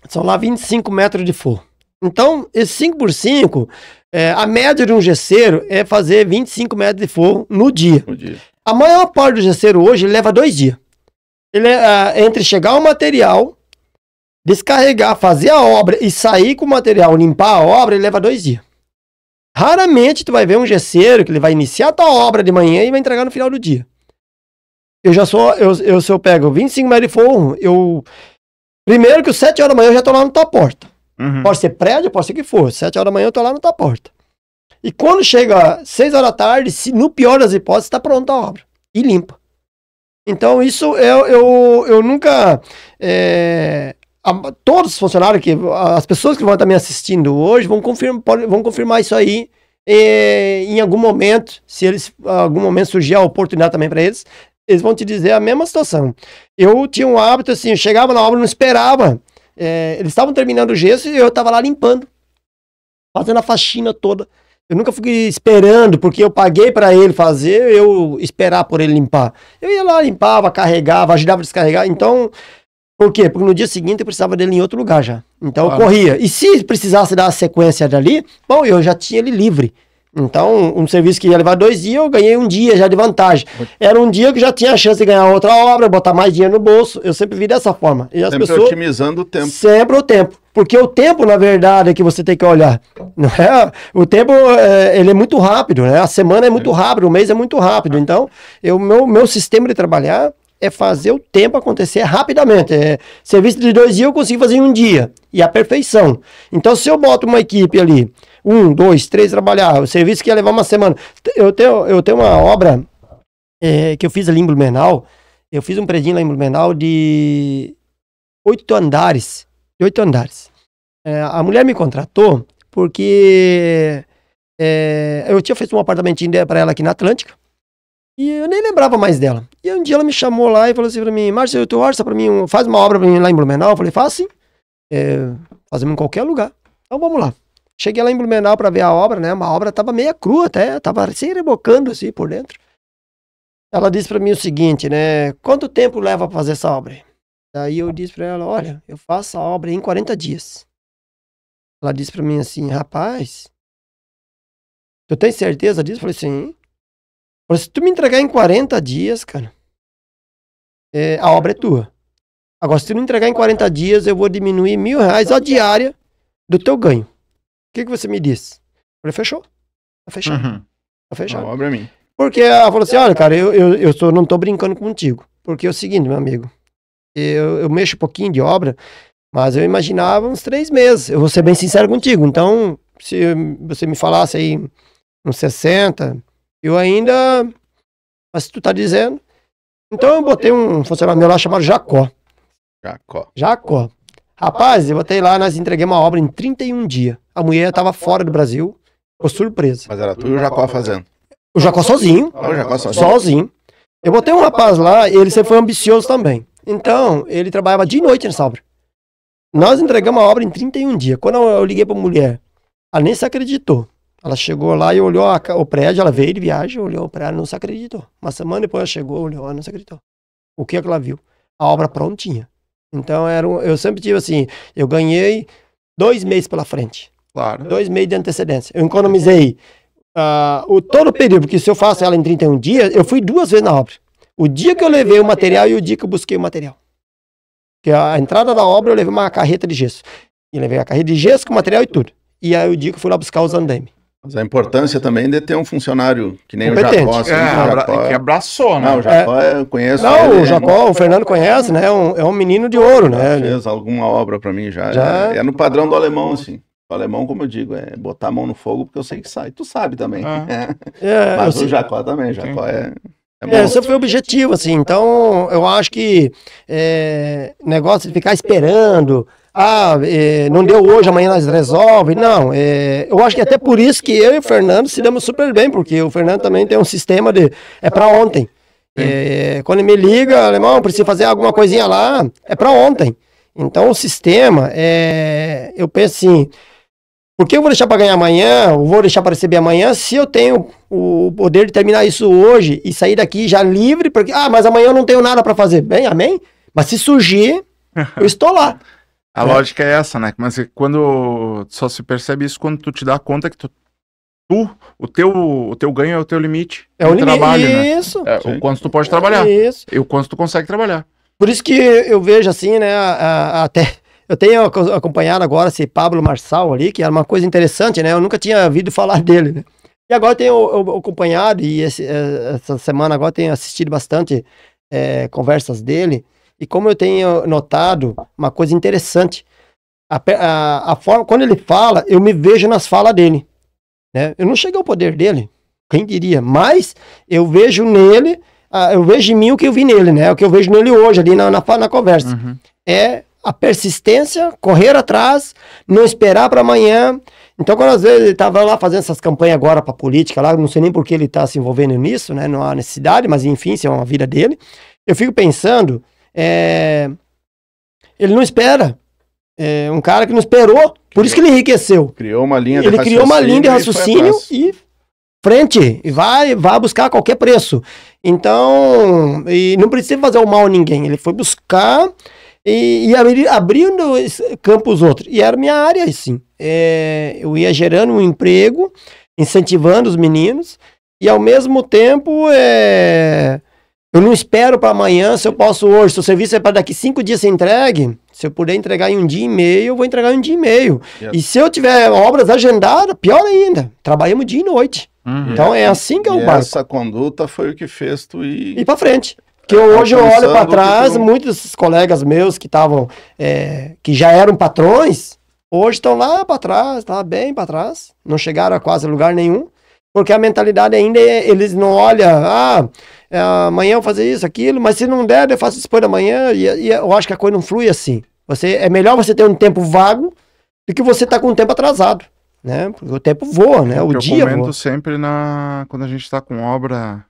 são lá 25 metros de forro. Então, esse 5x5, a média de um gesseiro é fazer 25 metros de forro no dia. A maior parte do gesseiro hoje leva 2 dias. Ele entre chegar o material, descarregar, fazer a obra e sair com o material, limpar a obra, ele leva 2 dias. Raramente tu vai ver um gesseiro que ele vai iniciar a tua obra de manhã e vai entregar no final do dia. Se eu pego 25 metros de forro, primeiro que às 7 horas da manhã eu já tô lá na tua porta. Pode ser prédio, pode ser o que for. 7 horas da manhã eu tô lá na tua porta. E quando chega 6 horas da tarde, no pior das hipóteses, tá pronta a obra. E limpa. Então isso eu nunca... todos os funcionários, as pessoas que vão estar me assistindo hoje vão confirmar isso aí em algum momento, se algum momento surgir a oportunidade também para eles vão te dizer a mesma situação. Eu tinha um hábito assim, eu chegava na obra, não esperava, eles estavam terminando o gesso e eu estava lá limpando. fazendo a faxina toda. Eu nunca fui esperando, porque eu paguei para ele fazer, eu esperar por ele limpar. Eu ia lá, limpava, carregava, ajudava a descarregar. Então, por quê? Porque no dia seguinte eu precisava dele em outro lugar já. Então eu corria. E se precisasse dar a sequência dali, bom, eu já tinha ele livre. Então, um serviço que ia levar 2 dias, eu ganhei 1 dia já de vantagem. Era um dia que já tinha a chance de ganhar outra obra, botar mais dinheiro no bolso. Eu sempre vi dessa forma. E as sempre pessoas, otimizando o tempo. Sempre o tempo. Porque o tempo, na verdade, é que você tem que olhar. Não é? O tempo, ele é muito rápido, né? A semana é muito rápido, o mês é muito rápido. Então, meu sistema de trabalhar é fazer o tempo acontecer rapidamente. Serviço de 2 dias eu consigo fazer em 1 dia. E a perfeição. Então, se eu boto uma equipe ali, 1, 2, 3 trabalhar, o serviço que ia levar uma semana. Eu tenho uma obra que eu fiz ali em Blumenau. Eu fiz um predinho lá em Blumenau de 8 andares. A mulher me contratou porque eu tinha feito um apartamentinho para ela aqui na Atlântica. E eu nem lembrava mais dela. E um dia ela me chamou lá e falou assim pra mim: Márcio, tu orça pra mim, faz uma obra pra mim lá em Blumenau. Eu falei: faz sim. Fazemos em qualquer lugar. Então vamos lá. Cheguei lá em Blumenau pra ver a obra, né? Uma obra tava meia crua até, tava se rebocando assim por dentro. Ela disse pra mim o seguinte, né? Quanto tempo leva pra fazer essa obra? Daí eu disse pra ela: olha, eu faço a obra em 40 dias. Ela disse pra mim assim: rapaz, tu tem certeza disso? Eu falei: sim. Falei: se tu me entregar em 40 dias, cara, a obra é tua. Agora, se tu não entregar em 40 dias, eu vou diminuir R$1.000 a diária do teu ganho. O que você me disse? Eu falei: fechou. Tá fechado. Tá fechado. A obra é minha. Porque ela falou assim: olha, cara, eu não tô brincando contigo. Porque é o seguinte, meu amigo, eu mexo um pouquinho de obra, mas eu imaginava uns 3 meses. Eu vou ser bem sincero contigo. Então, se você me falasse aí uns 60, eu ainda... Mas se tu tá dizendo... Então eu botei um funcionário meu lá chamado Jacó. Rapaz, eu botei lá, nós entreguemos uma obra em 31 dias. A mulher tava fora do Brasil, ficou surpresa. Mas era tu e o Jacó fazendo? O Jacó sozinho. O Jacó sozinho? Sozinho. Eu botei um rapaz lá, ele sempre foi ambicioso também. Então, ele trabalhava dia e noite nessa obra. Nós entregamos a obra em 31 dias. Quando eu liguei pra mulher, ela nem se acreditou. Ela chegou lá e olhou o prédio, ela veio de viagem, olhou o prédio, não se acreditou. Uma semana depois ela chegou, olhou, ela não se acreditou. O que ela viu? A obra prontinha. Então, eu sempre tive assim, eu ganhei 2 meses pela frente. Claro. 2 meses de antecedência. Eu economizei todo o período, porque se eu faço ela em 31 dias, eu fui 2 vezes na obra. O dia que eu levei o material e o dia que eu busquei o material. Porque a entrada da obra eu levei uma carreta de gesso. E levei a carreta de gesso com o material e tudo. E aí o dia que eu fui lá buscar os andames. Mas a importância também de ter um funcionário que nem competente. O Jacó. Assim, Que abraçou, né? Não, o Jacó eu conheço. Não, ele, o Jacó, o Fernando conhece, né? É um menino de ouro, né? Fez alguma obra pra mim já. É no padrão do alemão, assim. O alemão, como eu digo, é botar a mão no fogo porque eu sei que sai. Tu sabe também. Mas o Jacó também. O Jacó esse foi o objetivo, assim. Então, eu acho que negócio de ficar esperando... não deu hoje, amanhã nós resolve. Não, eu acho que até por isso que eu e o Fernando se damos super bem, porque o Fernando também tem um sistema é para ontem. Quando ele me liga, alemão, preciso fazer alguma coisinha lá, é para ontem. Então o sistema, eu penso assim, por que eu vou deixar para ganhar amanhã, ou vou deixar para receber amanhã, se eu tenho o poder de terminar isso hoje e sair daqui já livre, porque, mas amanhã eu não tenho nada para fazer. Bem, amém? Mas se surgir, eu estou lá. A lógica é essa, né? Mas quando só se percebe isso quando tu te dá conta que o teu ganho é o teu limite. É o limite, trabalho, isso. Né? O quanto tu pode trabalhar. Isso. E o quanto tu consegue trabalhar. Por isso que eu vejo assim, né? Até eu tenho acompanhado agora esse Pablo Marçal ali, que era uma coisa interessante, né? Eu nunca tinha ouvido falar dele, né? E agora eu tenho acompanhado, e essa semana agora tenho assistido bastante conversas dele. E como eu tenho notado uma coisa interessante, a forma, quando ele fala, eu me vejo nas falas dele. Né? Eu não cheguei ao poder dele, quem diria, mas eu vejo nele, eu vejo em mim o que eu vi nele, né? O que eu vejo nele hoje, ali na conversa. Uhum. É a persistência, correr atrás, não esperar para amanhã. Então, quando às vezes ele estava lá fazendo essas campanhas agora para política, lá, não sei nem por que ele está se envolvendo nisso, né? Não há necessidade, mas enfim, isso é uma vida dele. Eu fico pensando... ele não espera. um cara que não esperou, por isso que ele enriqueceu. Criou uma linha de Ele criou uma linha de raciocínio e frente, e vai buscar a qualquer preço. Então, e não precisa fazer o mal a ninguém, ele foi buscar e abrindo campos outros. E era minha área, assim. Eu ia gerando um emprego, incentivando os meninos, e ao mesmo tempo, eu não espero para amanhã, se eu posso hoje, se o serviço é para daqui 5 dias ser entregue, se eu puder entregar em 1 dia e meio, eu vou entregar em 1 dia e meio. E se eu tiver obras agendadas, pior ainda, trabalhamos dia e noite. Então é assim que é o barco. Essa conduta foi o que fez tu ir para frente. Que hoje eu olho para trás, muitos desses colegas meus que estavam, que já eram patrões, hoje estão lá para trás, tá bem para trás, não chegaram a quase lugar nenhum, porque a mentalidade ainda, eles não olham, amanhã eu vou fazer isso, aquilo, mas se não der, eu faço isso depois da manhã, e eu acho que a coisa não flui assim. É melhor você ter um tempo vago do que você estar com um tempo atrasado, né? Porque o tempo voa, né? O dia voa. Eu comento sempre quando a gente está com obra,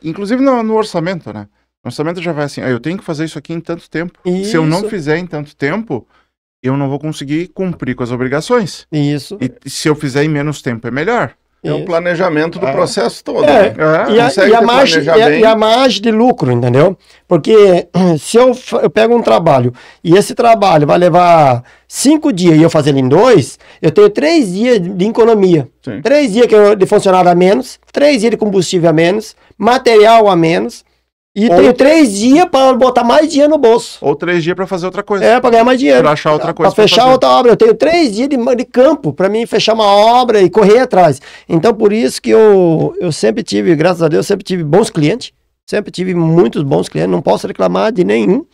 inclusive no orçamento, né? O orçamento já vai assim, eu tenho que fazer isso aqui em tanto tempo. Isso. Se eu não fizer em tanto tempo, eu não vou conseguir cumprir com as obrigações. Isso. E se eu fizer em menos tempo, é melhor. É o planejamento do processo todo. E a margem de lucro, entendeu? Porque se eu pego um trabalho e esse trabalho vai levar 5 dias e eu fazer ele em 2, eu tenho 3 dias de economia. Sim. 3 dias de funcionário a menos, 3 dias de combustível a menos, material a menos. E tenho 3 dias para botar mais dinheiro no bolso. Ou 3 dias para fazer outra coisa. Para ganhar mais dinheiro. Para achar outra coisa. Para fechar outra obra. Eu tenho 3 dias de campo para mim fechar uma obra e correr atrás. Então, por isso que eu sempre tive, graças a Deus, sempre tive bons clientes. Sempre tive muitos bons clientes. Não posso reclamar de nenhum,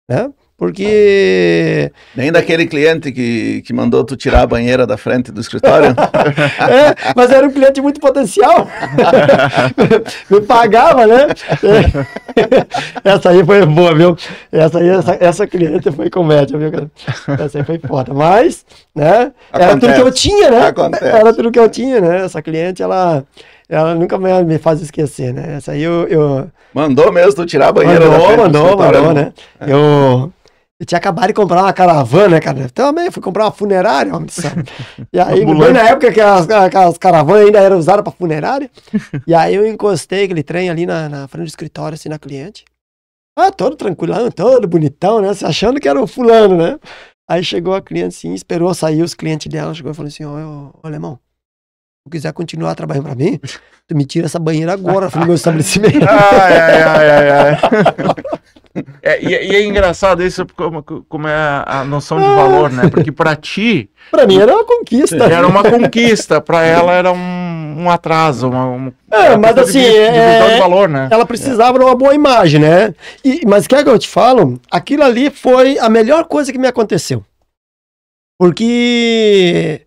né? Porque... Nem daquele cliente que mandou tu tirar a banheira da frente do escritório? Mas era um cliente muito potencial. Me pagava, né? Essa aí foi boa, viu? Essa cliente foi comédia, viu? Essa aí foi foda. Mas, né? Era tudo que eu tinha, né? Era tudo que eu tinha, né? Essa cliente, ela nunca mais me faz esquecer, né? Essa aí eu... Mandou mesmo tu tirar a banheira da frente do escritório? Mandou, né? Eu tinha acabado de comprar uma caravana, né, cara? Também fui comprar uma funerária, homem. E aí, bem na época que as caravanas ainda eram usadas para funerária. E aí eu encostei aquele trem ali na frente do escritório, assim, na cliente. Todo tranquilão, todo bonitão, né? Se achando que era o fulano, né? Aí chegou a cliente, assim, esperou sair os clientes dela, chegou e falou assim, ô alemão, se tu quiser continuar trabalhando para mim, tu me tira essa banheira agora no meu estabelecimento. Ai. E é engraçado isso, como é a noção de valor, né? Porque pra ti... Pra mim era uma conquista. Era uma conquista, pra ela era um atraso, mas assim... de valor, né? Ela precisava de uma boa imagem, né? Mas quer que eu te falo? Aquilo ali foi a melhor coisa que me aconteceu. Porque...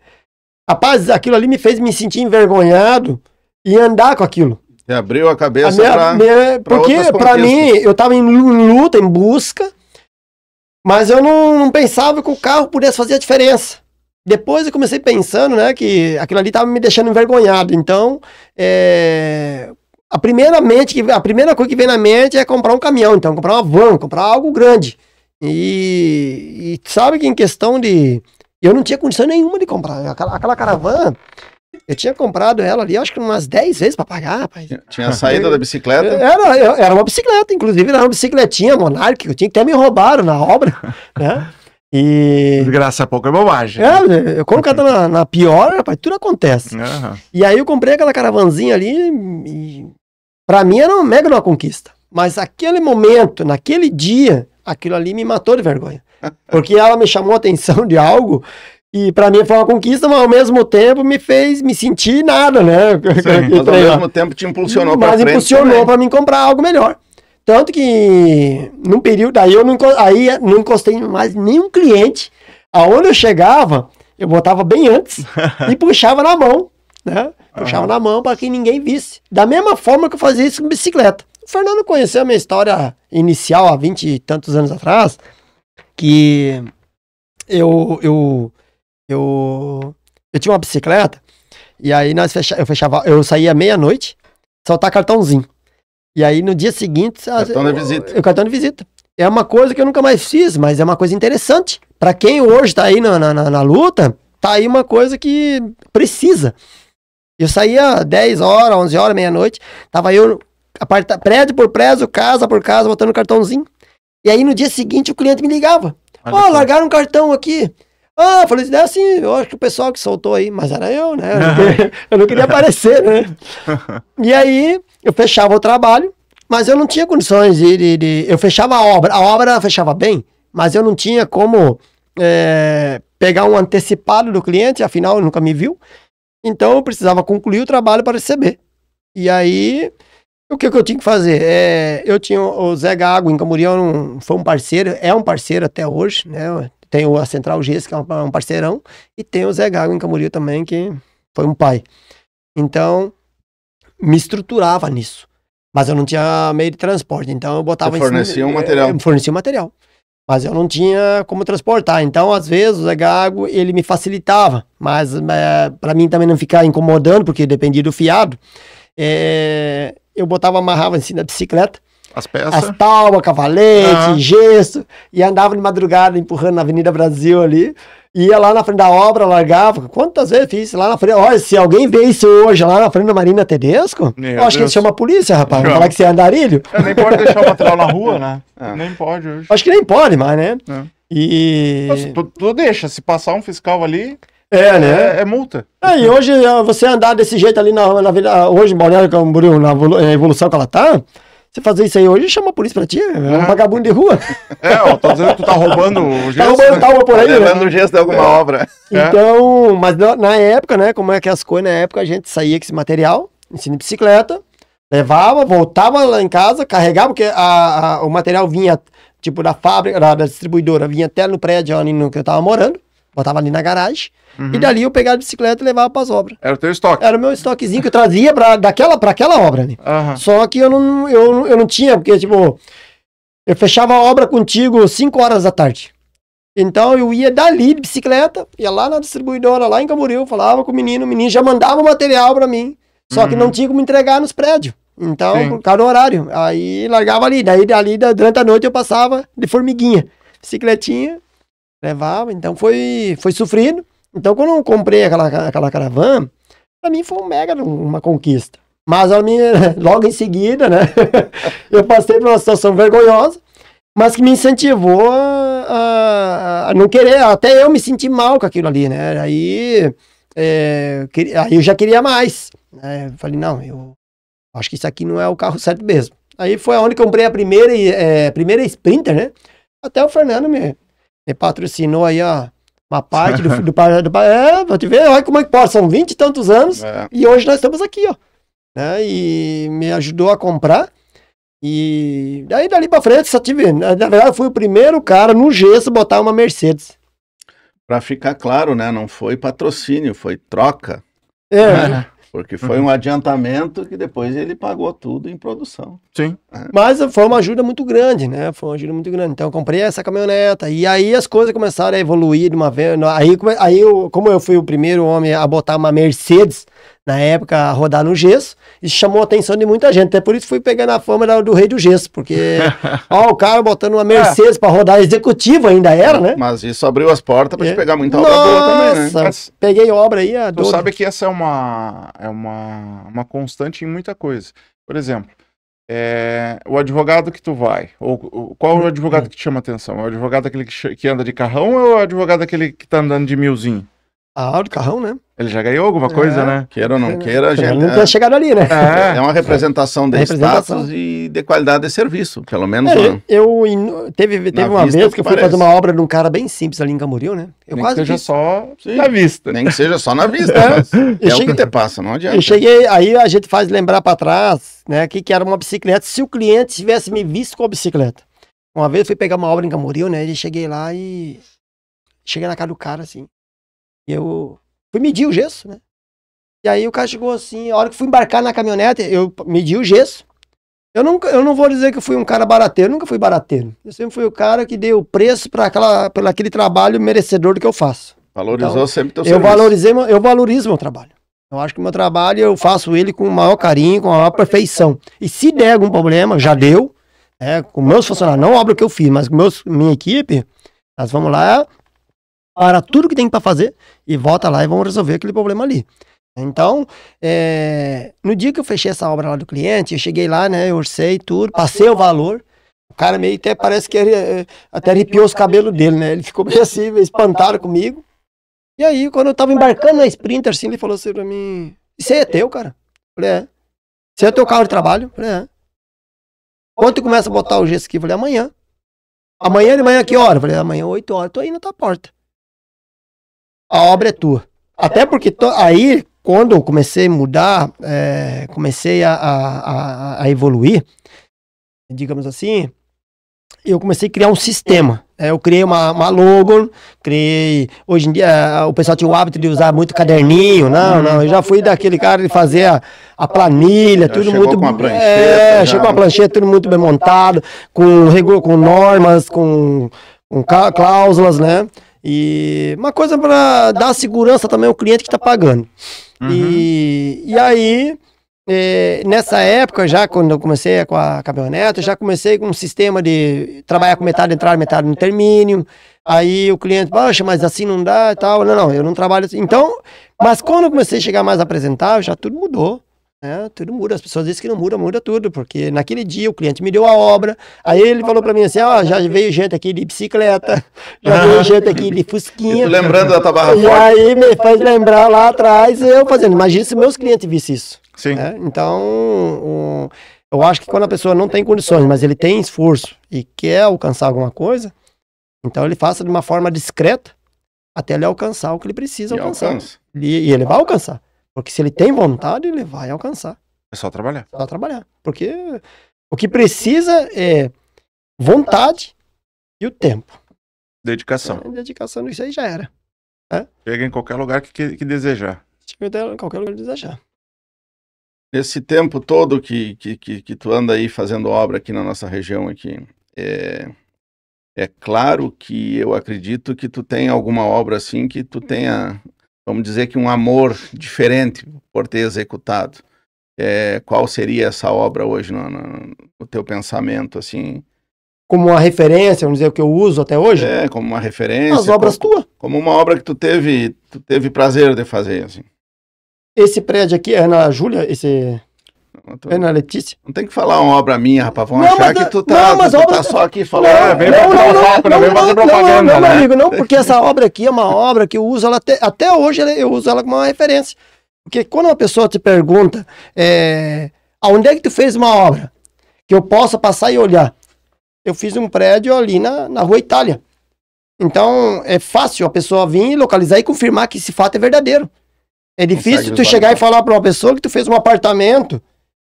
Rapaz, aquilo ali me fez me sentir envergonhado e andar com aquilo. Você abriu a cabeça porque para mim, eu tava em luta, em busca, mas eu não pensava que o carro pudesse fazer a diferença. Depois eu comecei pensando, né, que aquilo ali tava me deixando envergonhado. Então, a primeira coisa que vem na mente é comprar um caminhão, então, comprar uma van, comprar algo grande. E sabe que em questão de... Eu não tinha condição nenhuma de comprar. Aquela caravana, eu tinha comprado ela ali, acho que umas 10 vezes para pagar, rapaz. Tinha a saída da bicicleta? Era uma bicicleta, inclusive era uma bicicletinha Monarch, que eu tinha que até me roubaram na obra, né? E... Graças a pouco é bobagem. Eu coloquei na pior, rapaz, tudo acontece. Uhum. E aí eu comprei aquela caravanzinha ali e pra mim era uma mega conquista. Mas aquele momento, naquele dia, aquilo ali me matou de vergonha. Porque ela me chamou a atenção de algo e pra mim foi uma conquista, mas ao mesmo tempo me fez me sentir nada, né? Sim, mas ao mesmo tempo te impulsionou pra frente. Mas impulsionou pra mim comprar algo melhor. Tanto que num período aí eu não encostei mais nenhum cliente. Aonde eu chegava, eu botava bem antes e puxava na mão, né? Puxava na mão para que ninguém visse. Da mesma forma que eu fazia isso com bicicleta. O Fernando conheceu a minha história inicial há 20 e tantos anos atrás, que eu tinha uma bicicleta e aí eu saía meia-noite, soltar cartãozinho. E aí no dia seguinte... Cartão de visita. O cartão de visita. é uma coisa que eu nunca mais fiz, mas é uma coisa interessante. Para quem hoje tá aí na luta, tá aí uma coisa que precisa. Eu saía 10 horas, 11 horas, meia-noite, tava eu prédio por prédio, casa por casa, botando cartãozinho. E aí no dia seguinte o cliente me ligava. Largaram um cartão aqui. Eu falei assim, eu acho que o pessoal que soltou aí, mas era eu, né? Eu não queria aparecer, né? E aí eu fechava o trabalho, mas eu não tinha condições eu fechava a obra fechava bem, mas eu não tinha como pegar um antecipado do cliente, afinal ele nunca me viu, então eu precisava concluir o trabalho para receber. E aí, o que eu tinha que fazer? Eu tinha o Zé Gago em Camboriú, foi um parceiro, é um parceiro até hoje, né? Tem a Central Gesso, que é um parceirão, e tem o Zé Gago em Camboriú também, que foi um pai. Então, me estruturava nisso. Mas eu não tinha meio de transporte, então eu botava... Você fornecia um material. Fornecia um material. Mas eu não tinha como transportar. Então, às vezes, o Zé Gago, ele me facilitava. Mas para mim também não ficar incomodando, porque dependia do fiado, eu amarrava em cima da bicicleta, as peças, as tábuas, cavalete, gesso, e andava de madrugada empurrando na Avenida Brasil ali, ia lá na frente da obra, largava. Quantas vezes fiz lá na frente? Olha, se alguém vê isso hoje lá na frente da Marina Tedesco, eu acho que eles chamam a polícia, rapaz. Vai falar que você é andarilho. Nem pode deixar o material na rua, né? Nem pode hoje. Acho que nem pode mais, né? Mas tu deixa, se passar um fiscal ali... né? É multa. E hoje, você andar desse jeito ali na vida, hoje, Balneário Camboriú, na evolução que ela tá, você fazer isso aí hoje, chama a polícia pra ti, é um vagabundo de rua. Tô dizendo que tu tá roubando o gesso. Tá roubando tábua por aí, né? Levando o gesso de alguma obra. Então, mas na época, né, como é que as coisas, na época a gente saía com esse material, em bicicleta, levava, voltava lá em casa, carregava, porque o material vinha, tipo, da fábrica, da distribuidora, vinha até no prédio ali no que eu tava morando, botava ali na garagem, e dali eu pegava a bicicleta e levava pras obras. Era o teu estoque? Era o meu estoquezinho que eu trazia pra aquela obra ali. Só que eu não tinha, porque, tipo, eu fechava a obra contigo 5 horas da tarde. Então eu ia dali de bicicleta, ia lá na distribuidora, lá em Camboriú, falava com o menino já mandava o material pra mim, só que não tinha como entregar nos prédios. Então, por causa do horário. Aí largava ali, daí durante a noite eu passava de formiguinha, bicicletinha, levava, então foi sofrido. Então, quando eu comprei aquela caravana, pra mim foi uma conquista. Mas logo em seguida, né, eu passei por uma situação vergonhosa, mas que me incentivou a não querer, até eu me senti mal com aquilo ali, né? Aí eu já queria mais. Né? Falei, não, eu acho que isso aqui não é o carro certo mesmo. Aí foi onde comprei a primeira Sprinter, né? Até o Fernando me patrocinou aí, ó. Uma parte pra te ver, olha como é que pode, são 20 e tantos anos, e hoje nós estamos aqui, ó, né, e me ajudou a comprar, e daí dali pra frente só tive, na verdade eu fui o primeiro cara no gesso botar uma Mercedes. Pra ficar claro, né, não foi patrocínio, foi troca. Porque foi um adiantamento que depois ele pagou tudo em produção. Sim. Mas foi uma ajuda muito grande, né? Foi uma ajuda muito grande. Então eu comprei essa caminhoneta. E aí as coisas começaram a evoluir de uma vez. Como eu fui o primeiro homem a botar uma Mercedes, na época, a rodar no gesso, isso chamou a atenção de muita gente. Até por isso fui pegando a fama do rei do gesso. Porque, o cara botando uma Mercedes pra rodar executivo ainda era, né? Mas isso abriu as portas pra te pegar muita obra boa também, né? Mas peguei obra aí. Tu sabe que essa é uma constante em muita coisa. Por exemplo, o advogado que tu vai, qual é o advogado que te chama atenção? É o advogado aquele que anda de carrão ou é o advogado aquele que tá andando de milzinho? Do carrão, né? Ele já ganhou alguma coisa, né? Queira ou não queira, a gente... Não tem chegado ali, né? É uma representação de status e de qualidade de serviço, pelo menos. Teve uma vez que eu fui fazer uma obra de um cara bem simples ali em Camboriú, né? Nem que seja só na vista. Nem que seja só na vista, mas o que te passa, não adianta. Eu cheguei, aí a gente faz lembrar pra trás, né, que era uma bicicleta, se o cliente tivesse me visto com a bicicleta. Uma vez eu fui pegar uma obra em Camboriú, né, e cheguei lá e... Cheguei na casa do cara, assim, e eu fui medir o gesso, né? E aí o cara chegou assim, a hora que fui embarcar na caminhonete, eu medi o gesso. Eu não vou dizer que eu fui um cara barateiro, nunca fui barateiro. Eu sempre fui o cara que deu o preço para aquele trabalho merecedor do que eu faço. Valorizou então, sempre teu serviço. Eu valorizo meu trabalho. Eu acho que o meu trabalho eu faço ele com o maior carinho, com a maior perfeição. E se der algum problema, já deu, Com meus funcionários, não a obra que eu fiz, mas com minha equipe, nós vamos lá, para tudo que tem para fazer e volta lá e vamos resolver aquele problema ali. Então, no dia que eu fechei essa obra lá do cliente, eu cheguei lá, né, eu orcei tudo, passei o valor, o cara meio até parece que até arrepiou os cabelos dele, né, ele ficou meio assim, meio espantado comigo. E aí, quando eu tava embarcando na Sprinter, assim, ele falou assim pra mim, isso aí é teu, cara? Eu falei, Isso é teu carro de trabalho? Eu falei, Quando tu começa a botar o gesso aqui? Eu falei, amanhã. Amanhã de manhã, que hora? Eu falei, amanhã 8 horas, tô aí na tua porta. A obra é tua. Até porque aí, quando eu comecei a mudar, comecei a evoluir, digamos assim, eu comecei a criar um sistema. Eu criei uma logo, hoje em dia o pessoal tinha o hábito de usar muito caderninho, não, eu já fui daquele cara de fazer a planilha, Já tudo chegou muito... com a prancheta, chegou com a prancheta, tudo muito bem montado, com normas, com cláusulas, né? E uma coisa para dar segurança também ao cliente que está pagando. E aí, nessa época, já quando eu comecei com a caminhonete, eu já comecei com um sistema de trabalhar com metade de entrada, metade no termínio. Aí o cliente, poxa, mas assim não dá e tal. Não, eu não trabalho assim. Então, mas quando eu comecei a chegar mais apresentável, já tudo mudou. Tudo muda, as pessoas dizem que não muda tudo, porque naquele dia o cliente me deu a obra, aí ele falou pra mim assim, já veio gente aqui de bicicleta, já veio gente aqui de fusquinha. Lembrando da tua barra forte. E aí me faz lembrar lá atrás, eu fazendo, imagina se meus clientes vissem isso. Sim. Então, eu acho que quando a pessoa não tem condições, mas ele tem esforço e quer alcançar alguma coisa, então ele faça de uma forma discreta, até ele alcançar o que ele precisa alcançar. E ele vai alcançar. Porque se ele tem vontade, ele vai alcançar. É só trabalhar. Só trabalhar. Porque o que precisa é vontade e o tempo. Dedicação. Dedicação, isso aí já era. Chega em qualquer lugar que desejar. Chega em qualquer lugar que desejar. Nesse tempo todo que tu anda aí fazendo obra aqui na nossa região aqui, é claro que eu acredito que tu tem alguma obra assim que tu tenha... Vamos dizer que um amor diferente por ter executado. Qual seria essa obra hoje no teu pensamento, assim? Como uma referência, vamos dizer, o que eu uso até hoje? Como uma referência. As obras tuas. Como uma obra que tu teve prazer de fazer, assim. Esse prédio aqui é na Júlia, é na Letícia. Não tem que falar uma obra minha, rapaz. Vão achar que tu tá só aqui falando. Não, meu amigo, não, porque essa obra aqui é uma obra que eu uso ela até hoje, eu uso ela como uma referência. Porque quando uma pessoa te pergunta aonde é que tu fez uma obra que eu possa passar e olhar, eu fiz um prédio ali na Rua Itália. Então é fácil a pessoa vir, localizar e confirmar que esse fato é verdadeiro. É difícil tu chegar e falar para uma pessoa que tu fez um apartamento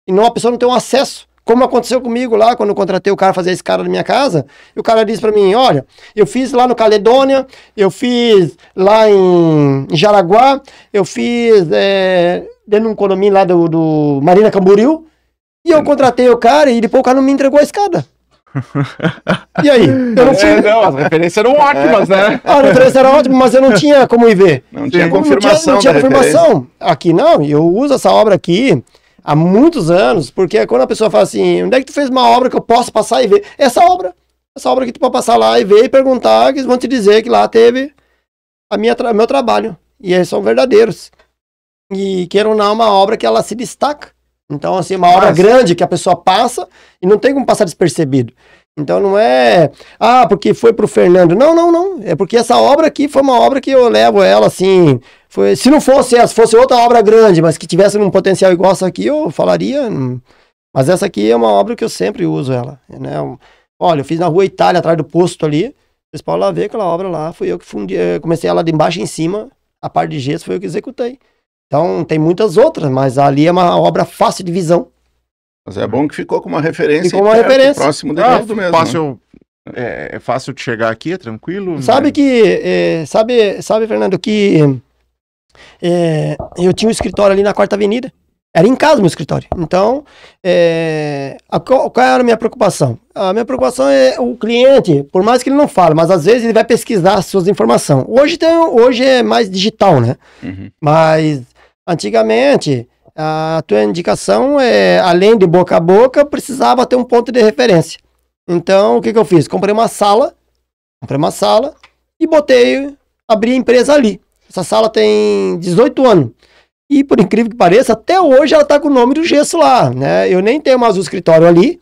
e a pessoa não tem um acesso. Como aconteceu comigo lá, quando eu contratei o cara fazer a escada na minha casa, e o cara disse pra mim, olha, eu fiz lá no Caledônia, eu fiz lá em Jaraguá, eu fiz dentro de um condomínio lá do Marina Camboriú, e eu contratei o cara e depois o cara não me entregou a escada. E aí? Eu não fui... as referências eram ótimas, né? A referência era ótima, mas eu não tinha como ir ver. Não tinha confirmação. Não tinha confirmação. Aqui não, eu uso essa obra aqui há muitos anos, porque quando a pessoa fala assim, onde é que tu fez uma obra que eu posso passar e ver? Essa obra que tu pode passar lá e ver e perguntar, que eles vão te dizer que lá teve meu trabalho. E eles são verdadeiros. E queira ou não, é uma obra que ela se destaca. Então, assim, uma obra grande que a pessoa passa e não tem como passar despercebido. Então não é, porque foi pro Fernando. Não. É porque essa obra aqui foi uma obra que eu levo ela assim. Se não fosse essa, fosse outra obra grande, mas que tivesse um potencial igual essa aqui, eu falaria. Mas essa aqui é uma obra que eu sempre uso ela. Né? Olha, eu fiz na Rua Itália, atrás do posto ali. Vocês podem lá ver aquela obra lá. Fui eu que fundi, comecei ela de embaixo em cima. A parte de gesso foi eu que executei. Então tem muitas outras, mas ali é uma obra fácil de visão. Mas é bom que ficou com uma referência. Ficou uma referência. Próximo do mesmo. Fácil, é fácil de chegar aqui, é tranquilo? Sabe que, sabe, Fernando, que eu tinha um escritório ali na 4ª Avenida. Era em casa meu escritório. Então, qual era a minha preocupação? A minha preocupação é o cliente, por mais que ele não fale, mas às vezes ele vai pesquisar as suas informações. Hoje é mais digital, né? Uhum. Mas, antigamente, a tua indicação, além de boca a boca, precisava ter um ponto de referência. Então, o que eu fiz? Comprei uma sala e abri a empresa ali. Essa sala tem 18 anos. E, por incrível que pareça, até hoje ela tá com o nome do gesso lá, né? Eu nem tenho mais o escritório ali,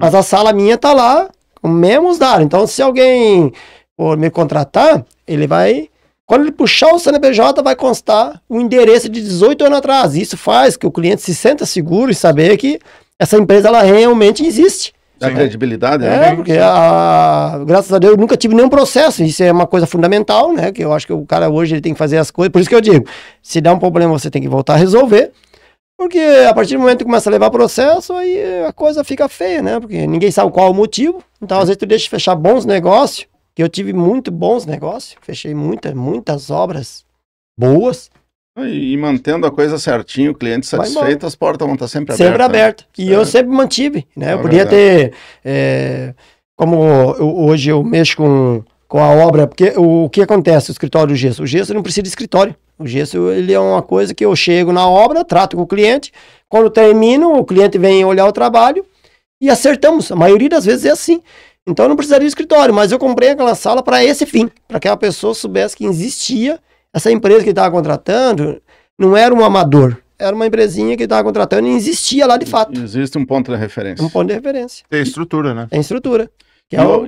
mas a sala minha tá lá, com os mesmos dados. Então, se alguém for me contratar, ele vai... Quando ele puxar o CNPJ, vai constar o endereço de 18 anos atrás. Isso faz que o cliente se sinta seguro e saber que essa empresa, ela realmente existe. Dá credibilidade, né? Porque, graças a Deus, eu nunca tive nenhum processo. Isso é uma coisa fundamental, né? Que eu acho que o cara hoje ele tem que fazer as coisas. Por isso que eu digo, se der um problema, você tem que voltar a resolver. Porque a partir do momento que começa a levar processo, aí a coisa fica feia, né? Porque ninguém sabe qual é o motivo. Então, às vezes, tu deixa de fechar bons negócios, que eu tive muito bons negócios. Fechei muitas obras boas. E mantendo a coisa certinho, o cliente satisfeito, as portas vão estar sempre abertas. Sempre abertas. E eu sempre mantive, né? Eu podia ter... como hoje eu mexo com a obra, porque o que acontece no escritório do gesso? O gesso não precisa de escritório. O gesso, ele é uma coisa que eu chego na obra, trato com o cliente, quando termino, o cliente vem olhar o trabalho e acertamos. A maioria das vezes é assim. Então eu não precisaria de escritório, mas eu comprei aquela sala para esse fim, para que a pessoa soubesse que existia essa empresa que estava contratando, não era um amador, era uma empresinha que estava contratando e existia lá de fato. Existe um ponto de referência. Um ponto de referência. Tem estrutura, né? Tem estrutura.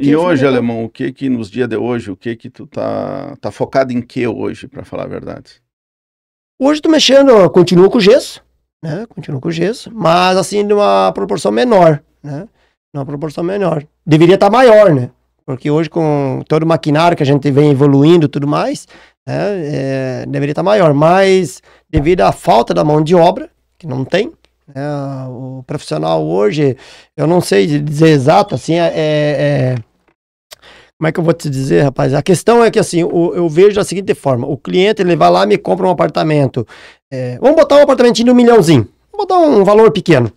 E hoje, Alemão, o que nos dias de hoje, o que tu tá focado em que hoje, para falar a verdade? Hoje tô mexendo, continuo com gesso, né? Continuo com gesso, mas assim, de uma proporção menor, né? Uma proporção menor. Deveria estar maior, né? Porque hoje, com todo o maquinário que a gente vem evoluindo e tudo mais, né, deveria estar maior. Mas, devido à falta da mão de obra, que não tem, né, o profissional hoje, eu não sei dizer exato, assim, como é que eu vou te dizer, rapaz? A questão é que, assim, eu vejo da seguinte forma, o cliente, ele vai lá e me compra um apartamento. Vamos botar um apartamentinho de $1 milhãozinho. Vamos botar um valor pequeno.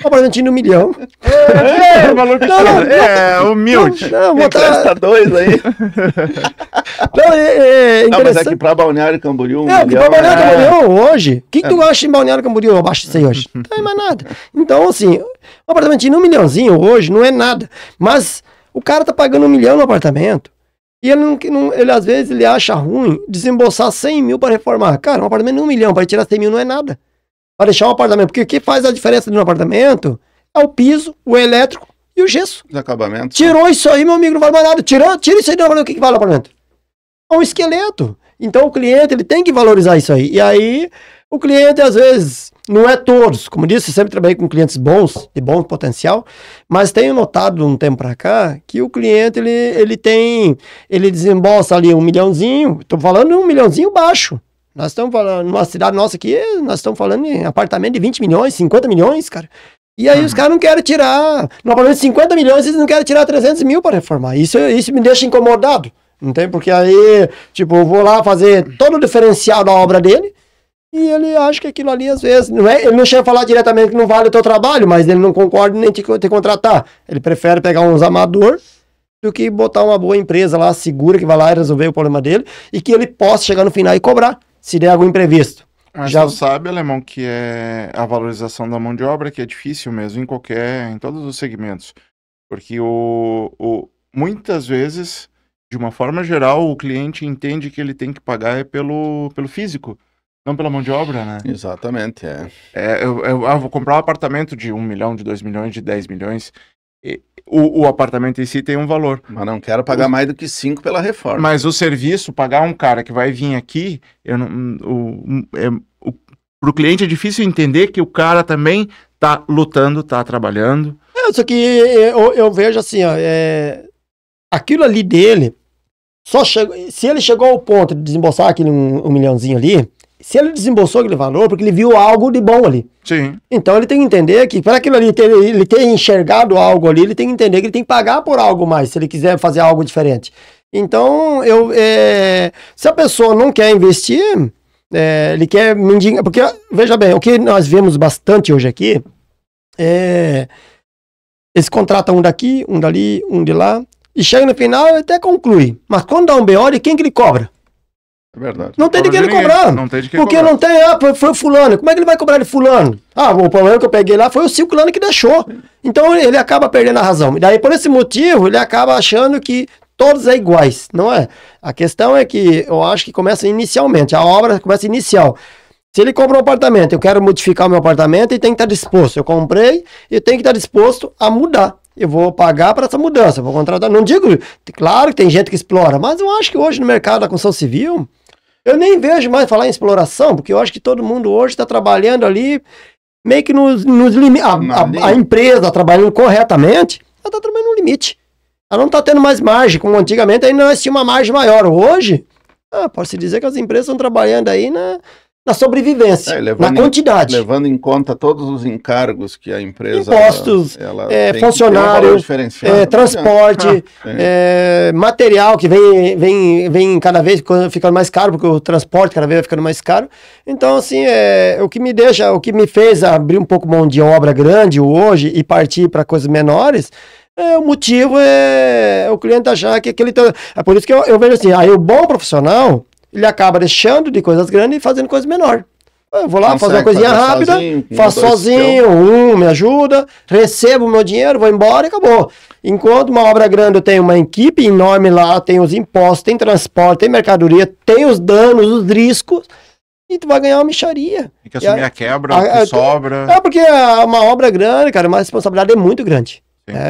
Um apartamentinho de $1 milhão. Valor pequeno. Humilde. Não, botar... dois aí. Não, mas é que pra Balneário Camboriú, que pra Balneário Camboriú hoje, o que tu acha em Balneário Camboriú abaixo disso aí hoje? Não tem mais nada. Então, assim, um apartamentinho de $1 milhãozinho hoje não é nada. Mas o cara tá pagando $1 milhão no apartamento e ele às vezes ele acha ruim desembolsar 100 mil para reformar. Cara, um apartamento de $1 milhão, para tirar 100 mil não é nada. Para deixar um apartamento, porque o que faz a diferença de um apartamento é o piso, o elétrico e o gesso. Os acabamentos. Tirou isso aí, meu amigo, não vale mais nada. Tira isso aí do apartamento, o que vale o apartamento? É um esqueleto. Então o cliente, ele tem que valorizar isso aí. E aí, o cliente, às vezes, não é todos. Como disse, eu sempre trabalhei com clientes bons, de bom potencial, mas tenho notado de um tempo para cá que o cliente, ele desembolsa ali $1 milhãozinho, estou falando de $1 milhãozinho baixo. Nós estamos falando, numa cidade nossa aqui, nós estamos falando em apartamento de 20 milhões, 50 milhões, cara. E aí os caras não querem tirar, no apartamento de 50 milhões, eles não querem tirar 300 mil para reformar. Isso me deixa incomodado, não tem? Porque aí, tipo, eu vou lá fazer todo o diferencial da obra dele, e ele acha que aquilo ali, às vezes, ele não chega a falar diretamente que não vale o teu trabalho, mas ele não concorda nem te contratar. Ele prefere pegar uns amadores do que botar uma boa empresa lá, segura, que vai lá e resolver o problema dele, e que ele possa chegar no final e cobrar, se der algum imprevisto. Mas tu sabe, Alemão, que é a valorização da mão de obra que é difícil mesmo em todos os segmentos. Porque muitas vezes, de uma forma geral, o cliente entende que ele tem que pagar pelo físico, não pela mão de obra, né? Exatamente, eu vou comprar um apartamento de 1 milhão, de 2 milhões, de 10 milhões... O apartamento em si tem um valor. Mas não quero pagar mais do que 5 pela reforma. Mas o serviço, pagar um cara que vai vir aqui, pro cliente é difícil entender que o cara também tá lutando, tá trabalhando. Só que eu vejo assim, ó, aquilo ali dele, se ele chegou ao ponto de desembolsar aquele $1 milhãozinho ali, se ele desembolsou aquele valor, porque ele viu algo de bom ali. Sim. Então ele tem que entender que, para aquilo ali, ele ter enxergado algo ali, ele tem que entender que ele tem que pagar por algo mais, se ele quiser fazer algo diferente. Então, se a pessoa não quer investir, ele quer mendigar, porque, veja bem, o que nós vemos bastante hoje aqui, eles contratam um daqui, um dali, um de lá, e chega no final e até conclui. Mas quando dá um BO, quem que ele cobra? É verdade. Não tem de quem ele cobrar. Não tem de quem porque cobrar. não tem, foi o fulano. Como é que ele vai cobrar de fulano? O problema que eu peguei lá foi o ciclano que deixou. Então ele acaba perdendo a razão. E daí, por esse motivo, ele acaba achando que todos é iguais, não é? A questão é que eu acho que começa inicialmente, a obra começa inicial. Se ele compra um apartamento, eu quero modificar o meu apartamento e tem que estar disposto. Eu comprei e tenho que estar disposto a mudar. Eu vou pagar para essa mudança, eu vou contratar. Não digo, claro que tem gente que explora, mas eu acho que hoje no mercado da construção civil, eu nem vejo mais falar em exploração, porque eu acho que todo mundo hoje está trabalhando ali, meio que nos limites. A empresa trabalhando corretamente, ela está trabalhando no limite. Ela não está tendo mais margem, como antigamente ainda nós tínhamos uma margem maior. Hoje, pode-se dizer que as empresas estão trabalhando aí na sobrevivência, na quantidade. Levando em conta todos os encargos que a empresa... Impostos, funcionários, transporte, material que vem cada vez ficando mais caro, porque o transporte cada vez vai ficando mais caro. Então, assim, o que me fez abrir um pouco mão de obra grande hoje e partir para coisas menores... o motivo é o cliente achar que aquele... É por isso que eu vejo assim, aí o bom profissional, ele acaba deixando de coisas grandes e fazendo coisas menores. Eu vou lá fazer uma coisinha rápida, faço sozinho, me ajuda, recebo o meu dinheiro, vou embora e acabou. Enquanto uma obra grande eu tenho uma equipe enorme lá, tem os impostos, tem transporte, tem mercadoria, tem os danos, os riscos, e tu vai ganhar uma mixaria. Tem que assumir a quebra, o que sobra. Porque uma obra grande, cara, uma responsabilidade é muito grande.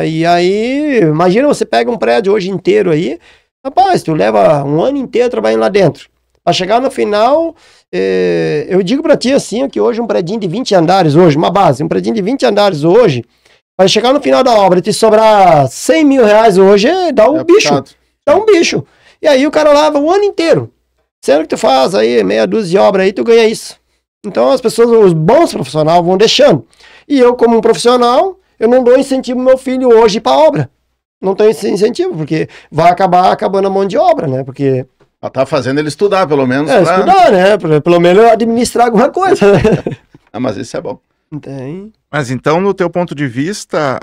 E aí, imagina, você pega um prédio hoje inteiro aí, rapaz, tu leva um ano inteiro trabalhando lá dentro. Pra chegar no final, eu digo pra ti assim, que hoje um predinho de 20 andares hoje, uma base, um predinho de 20 andares hoje, vai chegar no final da obra e te sobrar 100 mil reais hoje, dá um bicho. Puxado. Dá um bicho. E aí o cara lava o ano inteiro. Sendo que tu faz aí meia dúzia de obra aí, tu ganha isso. Então as pessoas, os bons profissionais vão deixando. E eu, como um profissional, eu não dou incentivo pro meu filho hoje para obra. Não tenho esse incentivo, porque vai acabar acabando a mão de obra, né? Porque... tá fazendo ele estudar, pelo menos. Estudar, né? Pelo menos administrar alguma coisa, né? Mas isso é bom. Tem. Mas então, no teu ponto de vista,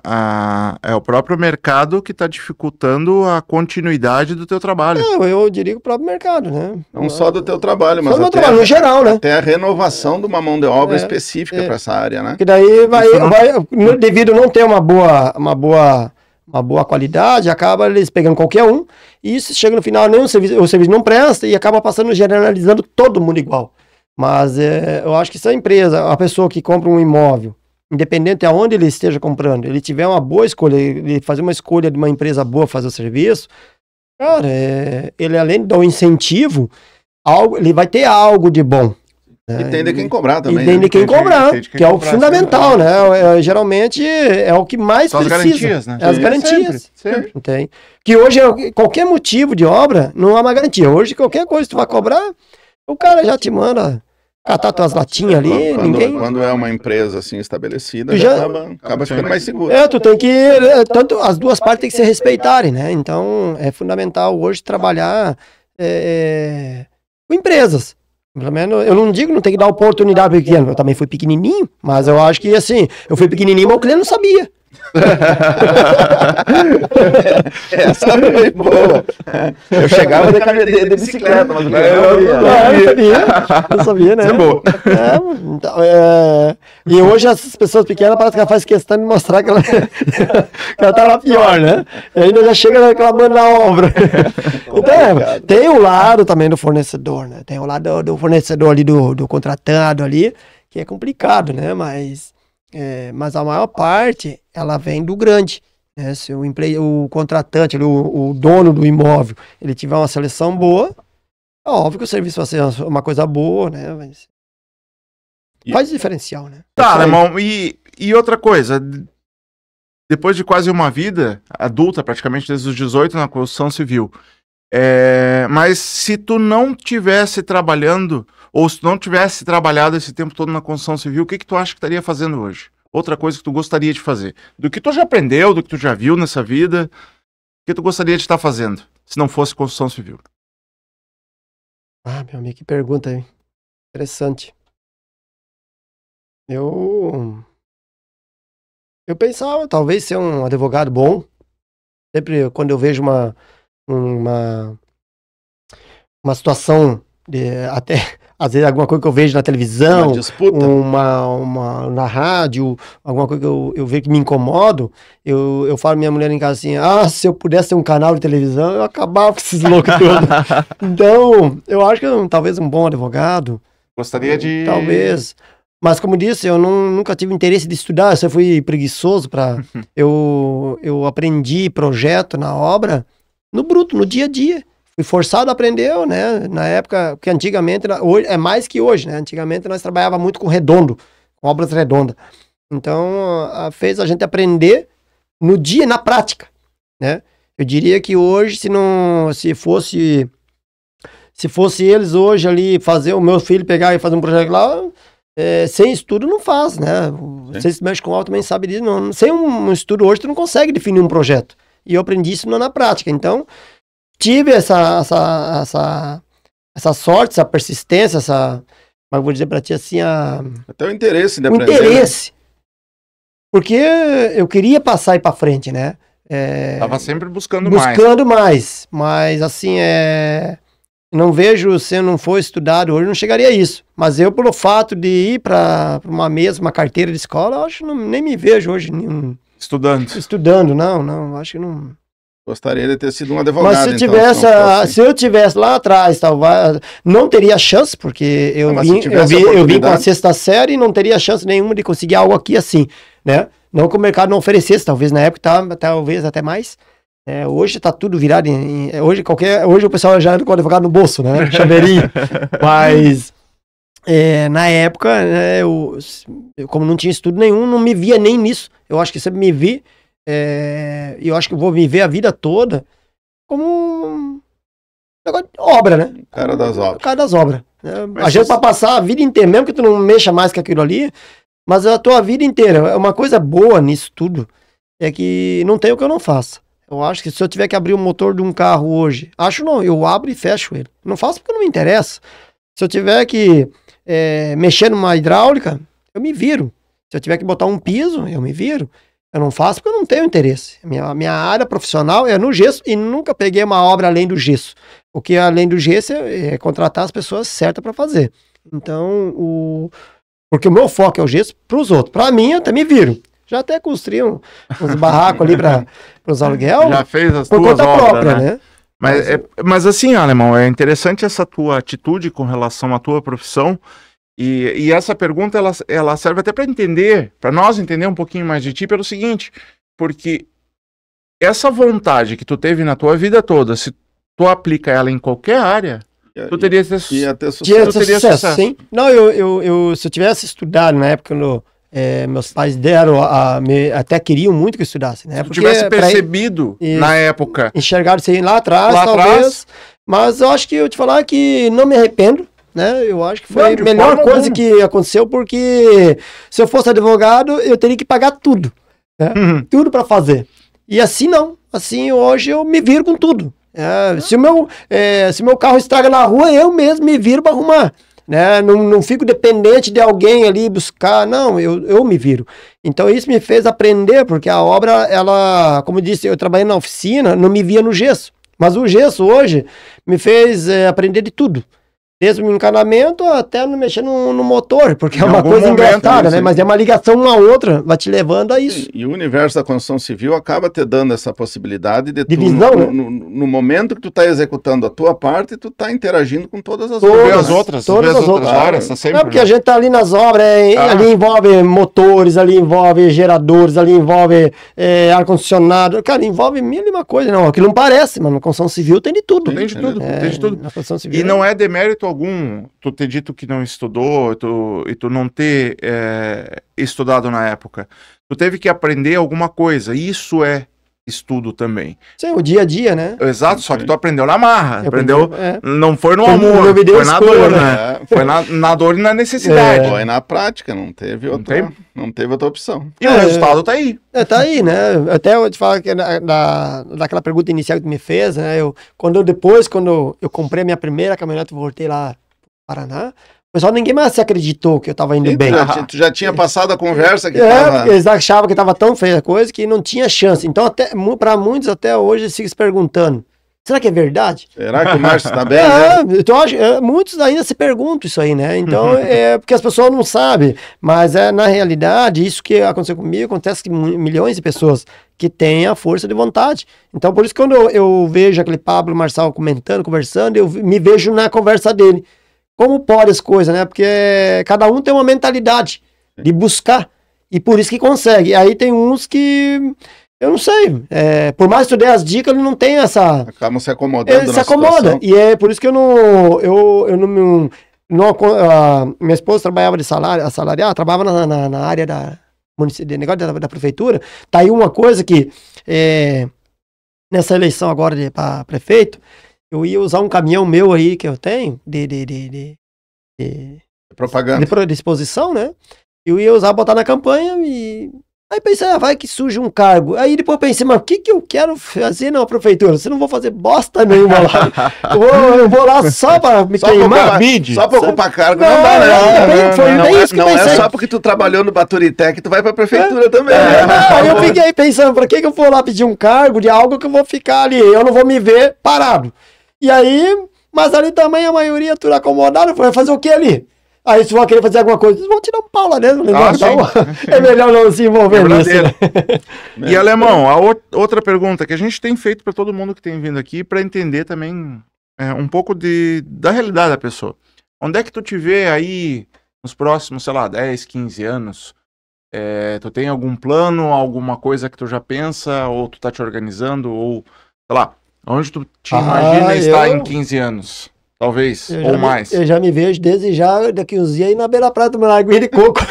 é o próprio mercado que está dificultando a continuidade do teu trabalho. Eu diria o próprio mercado, né? Não só do teu trabalho, mas até no geral, né? Até a renovação de uma mão de obra específica para essa área, né? Que daí devido a não ter uma boa qualidade, acaba eles pegando qualquer um, e isso chega no final, o serviço não presta e acaba passando, generalizando todo mundo igual. Mas eu acho que se a empresa, a pessoa que compra um imóvel, independente de aonde ele esteja comprando, ele tiver uma boa escolha, ele fazer uma escolha de uma empresa boa fazer o serviço, cara, ele além de dar um incentivo, ele vai ter algo de bom. E tem de quem cobrar também. E tem de quem cobrar, que é o fundamental, né? Geralmente é o que mais precisa. As garantias, né? As garantias. Sempre. Tem. Que hoje, qualquer motivo de obra, não há uma garantia. Hoje, qualquer coisa que tu vai cobrar, o cara já te manda catar tuas latinhas ali, Quando é uma empresa assim estabelecida, acaba ficando mais seguro. Tu tem que... Tanto as duas partes têm que se respeitarem, né? Então, é fundamental hoje trabalhar com empresas. Pelo menos, eu não digo, não tem que dar oportunidade para o cliente. Eu também fui pequenininho, mas eu acho que assim, eu fui pequenininho, mas o cliente não sabia. Essa foi boa. Eu chegava de bicicleta, mas o cliente não sabia, né? E hoje as pessoas pequenas parecem que ela faz questão de mostrar que ela tá lá pior, né? E ainda já chega reclamando na obra. Então, tem o lado também do fornecedor, né? Tem o lado do fornecedor ali, do contratado ali, que é complicado, né? Mas a maior parte, ela vem do grande. Né? Se o contratante, o dono do imóvel, ele tiver uma seleção boa, é óbvio que o serviço vai ser uma coisa boa, né? Mas faz diferencial, né? Tá, irmão, e outra coisa, depois de quase uma vida adulta, praticamente desde os 18 na construção civil, mas se tu não tivesse trabalhando, ou se tu não tivesse trabalhado esse tempo todo na construção civil, o que tu acha que estaria fazendo hoje? Outra coisa que tu gostaria de fazer? Do que tu já aprendeu, do que tu já viu nessa vida, o que tu gostaria de estar fazendo, se não fosse construção civil? Meu amigo, que pergunta aí. Interessante. Eu pensava, talvez, ser um advogado bom. Sempre, quando eu vejo uma situação até às vezes alguma coisa que eu vejo na televisão, Uma disputa. na rádio, alguma coisa que eu vejo que me incomodo, eu falo pra minha mulher em casa assim, se eu pudesse ter um canal de televisão, eu acabava com esses loucos todos. Então, eu acho que talvez um bom advogado, Gostaria de... talvez. Mas como disse, eu nunca tive interesse de estudar, eu só fui preguiçoso para eu aprendi projeto na obra no bruto, no dia a dia. Fui forçado a aprender, né? Na época, porque antigamente, hoje, é mais que hoje, né? Antigamente nós trabalhava muito com redondo, com obras redondas. Então, fez a gente aprender no dia, na prática, né? Eu diria que hoje, se fosse eles hoje ali fazer o meu filho pegar e fazer um projeto lá, sem estudo não faz, né? Vocês que mexem com obra também sabem disso. Sem um estudo hoje, tu não consegue definir um projeto. E eu aprendi isso na prática. Então, tive essa sorte, essa persistência, mas eu vou dizer pra ti assim, até o interesse de o aprender. interesse. Né? Porque eu queria passar e ir pra frente, né? Tava sempre buscando mais. Mas assim, não vejo, se eu não for estudado hoje, não chegaria a isso. Mas eu, pelo fato de ir para uma carteira de escola, eu acho que nem me vejo hoje estudando, não, acho que não. Gostaria de ter sido um advogado. Mas se eu tivesse lá atrás, talvez não teria chance, porque eu vim com a 6ª série e não teria chance nenhuma de conseguir algo aqui assim, né? Não que o mercado não oferecesse, talvez na época, talvez até mais. Hoje tá tudo virado hoje o pessoal já anda com o advogado no bolso, né? Chaveirinho. Mas na época, né, eu como não tinha estudo nenhum, não me via nem nisso. Eu acho que sempre me vi, e eu acho que eu vou me ver a vida toda como um negócio de obra, né? O cara das obras. A gente pra passar a vida inteira, mesmo que tu não mexa mais com aquilo ali, mas a tua vida inteira, uma coisa boa nisso tudo é que não tem o que eu não faça. Eu acho que se eu tiver que abrir o motor de um carro hoje, eu abro e fecho ele. Não faço porque não me interessa. Se eu tiver que mexer numa hidráulica, eu me viro. Se eu tiver que botar um piso, eu me viro. Eu não faço porque eu não tenho interesse. Minha área profissional é no gesso e nunca peguei uma obra além do gesso. O que além do gesso é contratar as pessoas certas para fazer. Então, porque o meu foco é o gesso para os outros. Para mim, eu até me viro. Já até construí uns barracos ali para os aluguel. Já fez as por tuas conta obras, própria, né? Mas assim, Alemão, é interessante essa tua atitude com relação à tua profissão. E essa pergunta, ela serve até para nós entender um pouquinho mais de ti, pelo seguinte, porque essa vontade que tu teve na tua vida toda, se tu aplica ela em qualquer área, tu teria sucesso. Sim. Não, se eu tivesse estudado na época, meus pais até queriam muito que eu estudasse, né? Se tu tivesse percebido na época. Enxergado isso aí lá atrás, talvez. Mas eu acho que eu te falar que não me arrependo, né? Eu acho que foi a melhor coisa que aconteceu, porque se eu fosse advogado, eu teria que pagar tudo, né? Tudo para fazer. E assim não. Assim hoje eu me viro com tudo. Se o meu carro estraga na rua, eu mesmo me viro para arrumar. Né? Não fico dependente de alguém ali buscar, não, eu me viro. Então isso me fez aprender, porque a obra, ela, como eu disse, eu trabalhei na oficina, não me via no gesso, mas o gesso hoje me fez aprender de tudo. Desde o encanamento até não mexer no motor, porque é uma coisa engraçada, né? Mas é uma ligação uma a outra, vai te levando a isso. E o universo da construção civil acaba te dando essa possibilidade de visão, né? No momento que tu tá executando a tua parte, tu tá interagindo com todas as outras. Todas as outras áreas, tá sempre, porque a gente tá ali nas obras, ali envolve motores, ali envolve geradores, ali envolve ar-condicionado, cara, envolve mil e uma coisa, não, aquilo não parece, mas na construção civil tem de tudo. Tem de tudo, tem de tudo. Na construção civil, e não é demérito algum tu ter dito que não estudou e tu não ter estudado na época. Tu teve que aprender alguma coisa. Isso é estudo também. Sim, o dia a dia, né? Exato, só que tu aprendeu na marra. Não foi no amor, foi na dor, né? Foi na dor e na necessidade. Foi na prática, não teve outra opção. E o resultado tá aí. Tá aí, né? Até eu te falo que daquela pergunta inicial que tu me fez, né? Quando eu comprei a minha primeira caminhonete, voltei lá pro Paraná, o pessoal, ninguém mais se acreditou que eu tava indo bem. Tu já tinha passado a conversa que porque eles achavam que tava tão feia a coisa que não tinha chance. Então, para muitos até hoje, eles ficam se perguntando, será que é verdade? Será que o Márcio está bem, né? Então, muitos ainda se perguntam isso aí, né? Então, porque as pessoas não sabem, mas na realidade, isso que aconteceu comigo, acontece com milhões de pessoas que têm a força de vontade. Então, por isso que quando eu vejo aquele Pablo Marçal comentando, conversando, eu me vejo na conversa dele. Como pode as coisas, né? Porque cada um tem uma mentalidade de buscar, e por isso que consegue. Aí tem uns que... Eu não sei, por mais que tu dê as dicas, ele não tem essa... Acabam se acomodando ele se acomoda, situação. E é por isso que eu não minha esposa trabalhava de assalariado, trabalhava na área de negócio da prefeitura. Tá aí uma coisa que, nessa eleição agora para prefeito, eu ia usar um caminhão meu aí, que eu tenho, de propaganda, de exposição, né? Eu ia usar, botar na campanha e... Aí pensei, vai que surge um cargo. Aí depois eu pensei, mas o que eu quero fazer na prefeitura? Você não vou fazer bosta nenhuma lá. Eu vou lá só para me queimar. Só para ocupar cargo, não dá, né? Foi bem isso que eu pensei. Não é só porque tu trabalhou no Baturité que tu vai para a prefeitura também. Aí eu fiquei pensando, para que eu vou lá pedir um cargo de algo que eu vou ficar ali? Eu não vou me ver parado. E aí, mas ali também a maioria tudo acomodado, vai fazer o que ali? Aí se for querer fazer alguma coisa, eles vão tirar um pau lá dentro. É melhor não se envolver nisso. Né? E Alemão, a outra pergunta que a gente tem feito para todo mundo que tem vindo aqui, para entender também um pouco da realidade da pessoa. Onde é que tu te vê aí nos próximos, sei lá, 10, 15 anos? Tu tem algum plano, alguma coisa que tu já pensa, ou tu tá te organizando, ou, sei lá, onde tu te imagina estar em 15 anos? Talvez, ou mais. Eu já me vejo desde já, daqui uns dias, aí na beira-praia tomando aguinha de coco.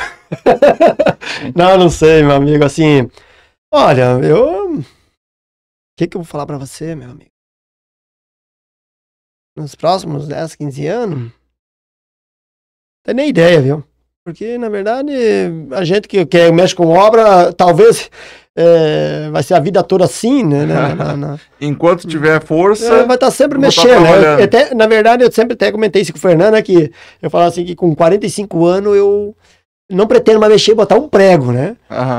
Não sei, meu amigo, assim... Olha, o que eu vou falar pra você, meu amigo? Nos próximos 10, 15 anos... Não tem nem ideia, viu? Porque, na verdade, a gente que mexe com obra, talvez... vai ser a vida toda assim, né? Enquanto tiver força... vai estar sempre mexendo. Né? Na verdade, eu sempre até comentei isso com o Fernando, né? Que eu falava assim, que com 45 anos eu não pretendo mais mexer e botar um prego, né?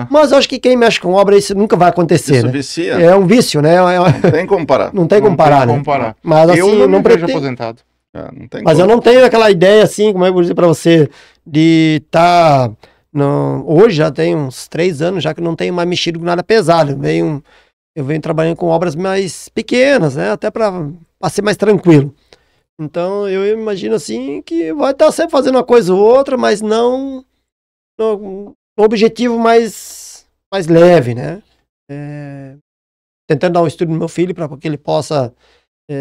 Mas eu acho que quem mexe com obra, isso nunca vai acontecer, isso né? Vicia. É um vício, né? Não tem como parar. Não tem como parar, né? Mas, assim, eu não pretendo aposentado. Não tem mas como. Eu não tenho aquela ideia, assim, como eu vou dizer pra você, de estar... hoje já tem uns 3 anos já que não tenho mais mexido com nada pesado. Eu venho trabalhando com obras mais pequenas, né? Até para ser mais tranquilo. Então eu imagino assim que vai estar sempre fazendo uma coisa ou outra, mas não um objetivo mais leve, né? Tentando dar um estudo no meu filho para que ele possa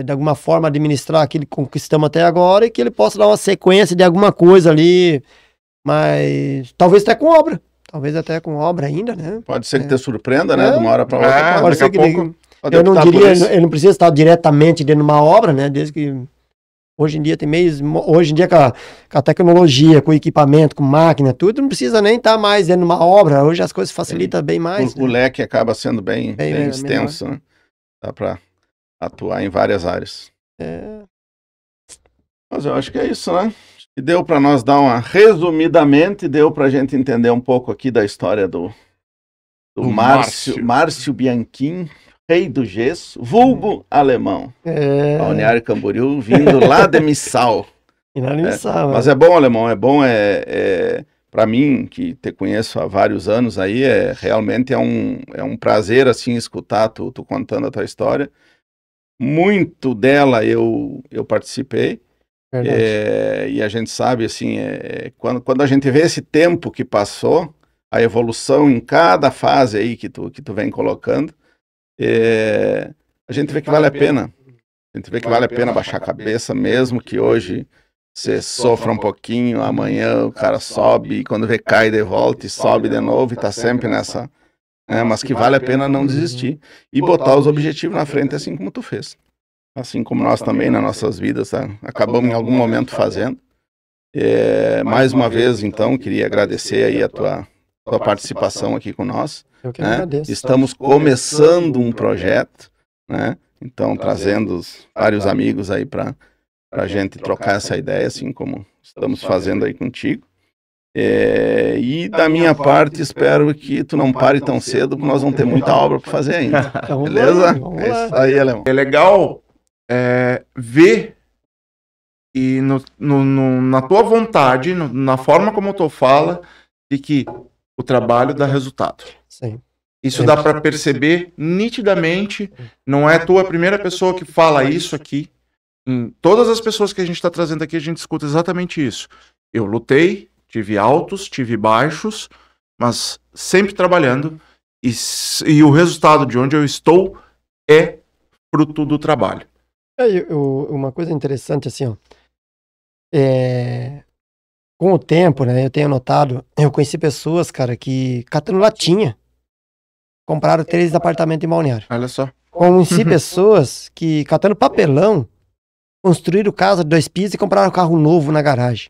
de alguma forma administrar aquilo que conquistamos até agora e que ele possa dar uma sequência de alguma coisa ali. Mas talvez até com obra. Talvez até com obra ainda, né? Pode ser que te surpreenda, né? De uma hora para outra. Pode ser que eu não diria, ele não precisa estar diretamente dentro de uma obra, né? Desde que hoje em dia tem meios, hoje em dia com a tecnologia, com o equipamento, com máquina, tudo, não precisa nem estar mais dentro de uma obra. Hoje as coisas facilitam bem mais. O leque acaba sendo bem extenso, né? Dá para atuar em várias áreas. Mas eu acho que é isso, né? E deu para nós dar resumidamente, deu para a gente entender um pouco aqui da história do Márcio Bianchim, rei do gesso, vulgo alemão. Balneário Camboriú, vindo lá de Missal. Mas é bom, alemão, é bom, para mim, que te conheço há vários anos aí, realmente é um prazer, assim, escutar tu contando a tua história. Muito dela eu participei. E a gente sabe, assim, quando a gente vê esse tempo que passou, a evolução em cada fase aí que tu vem colocando, a gente vê que vale a pena. A gente vê que vale a pena baixar a cabeça, mesmo que hoje você sofra um pouquinho, amanhã o cara sobe, e quando vê cai de volta e sobe de novo, e tá sempre nessa... mas que vale a pena não desistir e botar os objetivos na frente, assim como tu fez. Assim como nós também, nas nossas vidas, acabamos em algum momento fazendo. Mais uma vez, então, queria agradecer aí a tua participação aqui com nós. Eu que agradeço. Estamos começando um projeto, né? Então, trazendo vários amigos aí para a gente trocar essa ideia, assim como estamos fazendo aí contigo. E da minha parte, espero que tu não pare tão cedo, porque nós vamos ter muita obra para fazer ainda. Beleza? Vamos lá. É isso aí, Alemão. É legal ver e na tua vontade, na forma como tu fala, de que o trabalho dá resultado. Sim. Isso dá para perceber nitidamente. Não é tu a primeira pessoa que fala isso aqui. Em todas as pessoas que a gente está trazendo aqui, a gente escuta exatamente isso. Eu lutei, tive altos, tive baixos, mas sempre trabalhando. E o resultado de onde eu estou é fruto do trabalho. Uma coisa interessante, assim, ó. Com o tempo, né, eu tenho notado, eu conheci pessoas, cara, que catando latinha, compraram 3 apartamentos em Balneário. Olha só. Conheci pessoas que, catando papelão, construíram casa de 2 pisos e compraram um carro novo na garagem.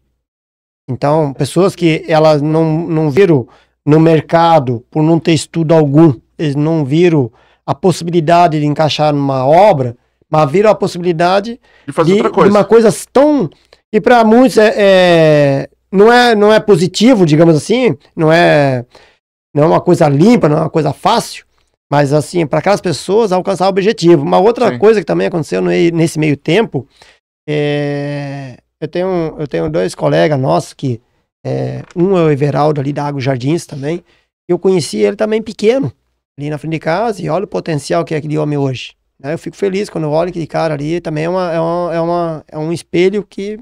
Então, pessoas que elas não viram no mercado, por não ter estudo algum, eles não viram a possibilidade de encaixar numa obra, mas viram a possibilidade de fazer outra coisa. De uma coisa tão... E para muitos não é positivo, digamos assim, não é uma coisa limpa, não é uma coisa fácil, mas assim, para aquelas pessoas alcançar o objetivo. Uma outra coisa que também aconteceu nesse meio tempo, eu tenho 2 colegas nossos que, um é o Everaldo ali da Água Jardins também, eu conheci ele também pequeno, ali na frente de casa, e olha o potencial que é aquele homem hoje. Eu fico feliz quando eu olho aquele cara ali, também é um espelho que...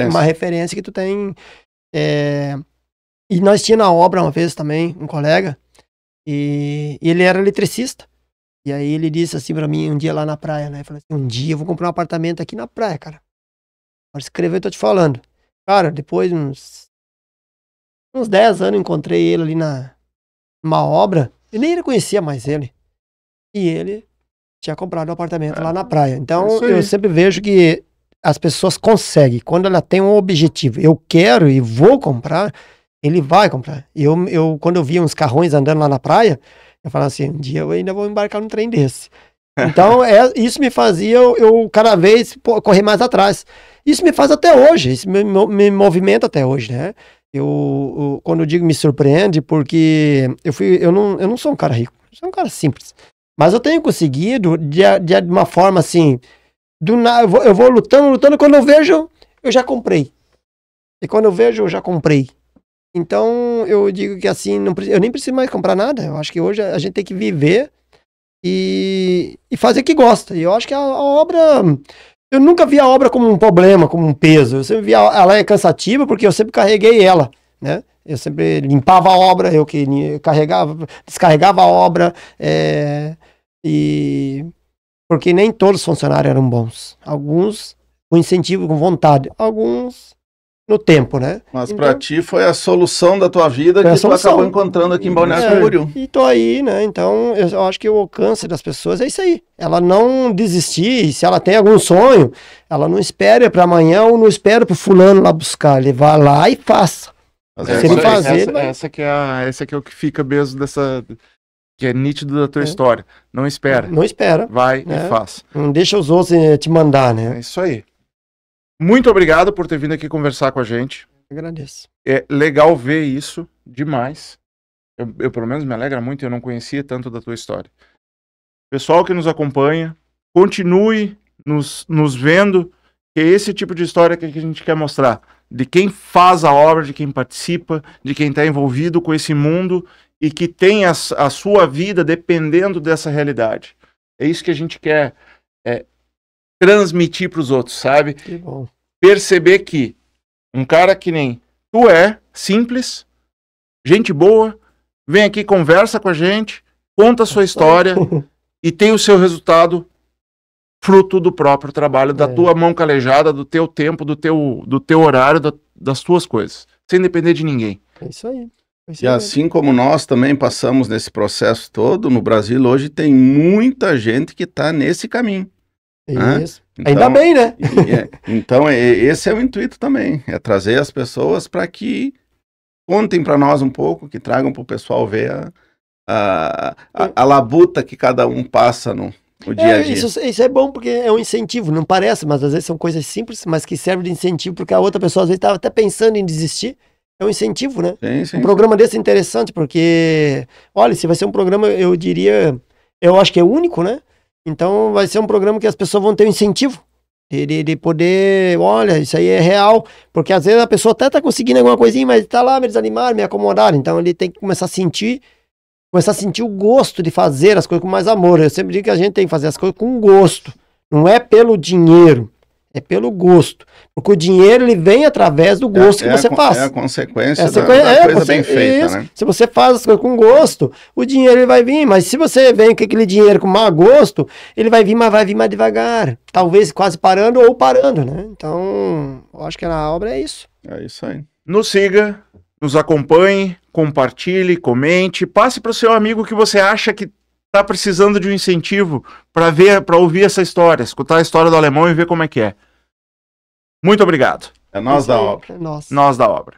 Uma referência que tu tem. E nós tínhamos na obra uma vez também, um colega, e ele era eletricista. E aí ele disse assim pra mim, um dia lá na praia, né? Ele falou assim, um dia eu vou comprar um apartamento aqui na praia, cara. Pode escrever, eu tô te falando. Cara, depois uns 10 anos eu encontrei ele ali numa obra, e nem ele conhecia mais ele. E ele tinha comprado um apartamento lá na praia. Então eu sempre vejo que as pessoas conseguem, quando ela tem um objetivo, eu quero e vou comprar, ele vai comprar. Quando eu via uns carrões andando lá na praia, eu falava assim, um dia eu ainda vou embarcar num trem desse. Então, isso me fazia eu cada vez correr mais atrás. Isso me faz até hoje, isso me movimenta até hoje, né? Quando eu digo me surpreende, porque eu não sou um cara rico, eu sou um cara simples. Mas eu tenho conseguido, de uma forma assim... eu vou lutando, quando eu vejo, eu já comprei. E quando eu vejo, eu já comprei. Então, eu digo que assim, eu nem preciso mais comprar nada. Eu acho que hoje a gente tem que viver e fazer o que gosta. E eu acho que a obra... Eu nunca vi a obra como um problema, como um peso. Eu sempre vi ela é cansativa porque eu sempre carreguei ela, né? Eu sempre limpava a obra, eu que descarregava a obra, porque nem todos os funcionários eram bons. Alguns com incentivo, com vontade. Alguns no tempo, né? Mas então, pra ti foi a solução da tua vida que tu acabou encontrando aqui em Balneário Camboriú. E tô aí, né? Então, eu acho que o alcance das pessoas é isso aí. Ela não desistir, se ela tem algum sonho, ela não espera para amanhã ou não espera pro fulano lá buscar. Ele vai lá e faça. Se ele fazer... Essa que é o que fica mesmo dessa... Que é nítido da tua história. Não espera. Não espera. Vai e faz. Não deixa os outros te mandar, né? É isso aí. Muito obrigado por ter vindo aqui conversar com a gente. Agradeço. É legal ver isso demais. Eu pelo menos me alegra muito, eu não conhecia tanto da tua história. Pessoal que nos acompanha, continue nos vendo, que é esse tipo de história que a gente quer mostrar. De quem faz a obra, de quem participa, de quem está envolvido com esse mundo e que tem a sua vida dependendo dessa realidade. É isso que a gente quer transmitir para os outros, sabe? Que bom. Perceber que um cara que nem tu simples, gente boa, vem aqui, conversa com a gente, conta a sua história e tem o seu resultado fruto do próprio trabalho, da tua mão calejada, do teu tempo, do teu horário, das tuas coisas, sem depender de ninguém. É isso aí. E assim como nós também passamos nesse processo todo, no Brasil hoje tem muita gente que está nesse caminho. Isso. Então, ainda bem, né? Então, esse é o intuito também, é trazer as pessoas para que contem para nós um pouco, que tragam para o pessoal ver a labuta que cada um passa no dia a dia. Isso é bom porque é um incentivo, não parece, mas às vezes são coisas simples, mas que servem de incentivo, porque a outra pessoa às vezes estava até pensando em desistir. É um incentivo, né? Sim, um programa desse é interessante, porque, olha, se vai ser um programa, eu diria, eu acho que é único, né? Então vai ser um programa que as pessoas vão ter um incentivo de poder, olha, isso aí é real, porque às vezes a pessoa até tá conseguindo alguma coisinha, mas tá lá me desanimar, me acomodar, então ele tem que começar a sentir o gosto de fazer as coisas com mais amor. Eu sempre digo que a gente tem que fazer as coisas com gosto, não é pelo dinheiro, é pelo gosto, porque o dinheiro ele vem através do gosto que você faz. É a consequência da coisa bem feita, né? Se você faz as coisas com gosto, o dinheiro ele vai vir, mas se você vem com aquele dinheiro com mau gosto, ele vai vir mais devagar, talvez quase parando ou parando, né? Então, eu acho que na obra é isso. É isso aí. Nos siga, nos acompanhe, compartilhe, comente, passe para o seu amigo que você acha que está precisando de um incentivo para ouvir essa história, escutar a história do alemão e ver como é que é. Muito obrigado. É nós da obra. É nós. Nós da obra.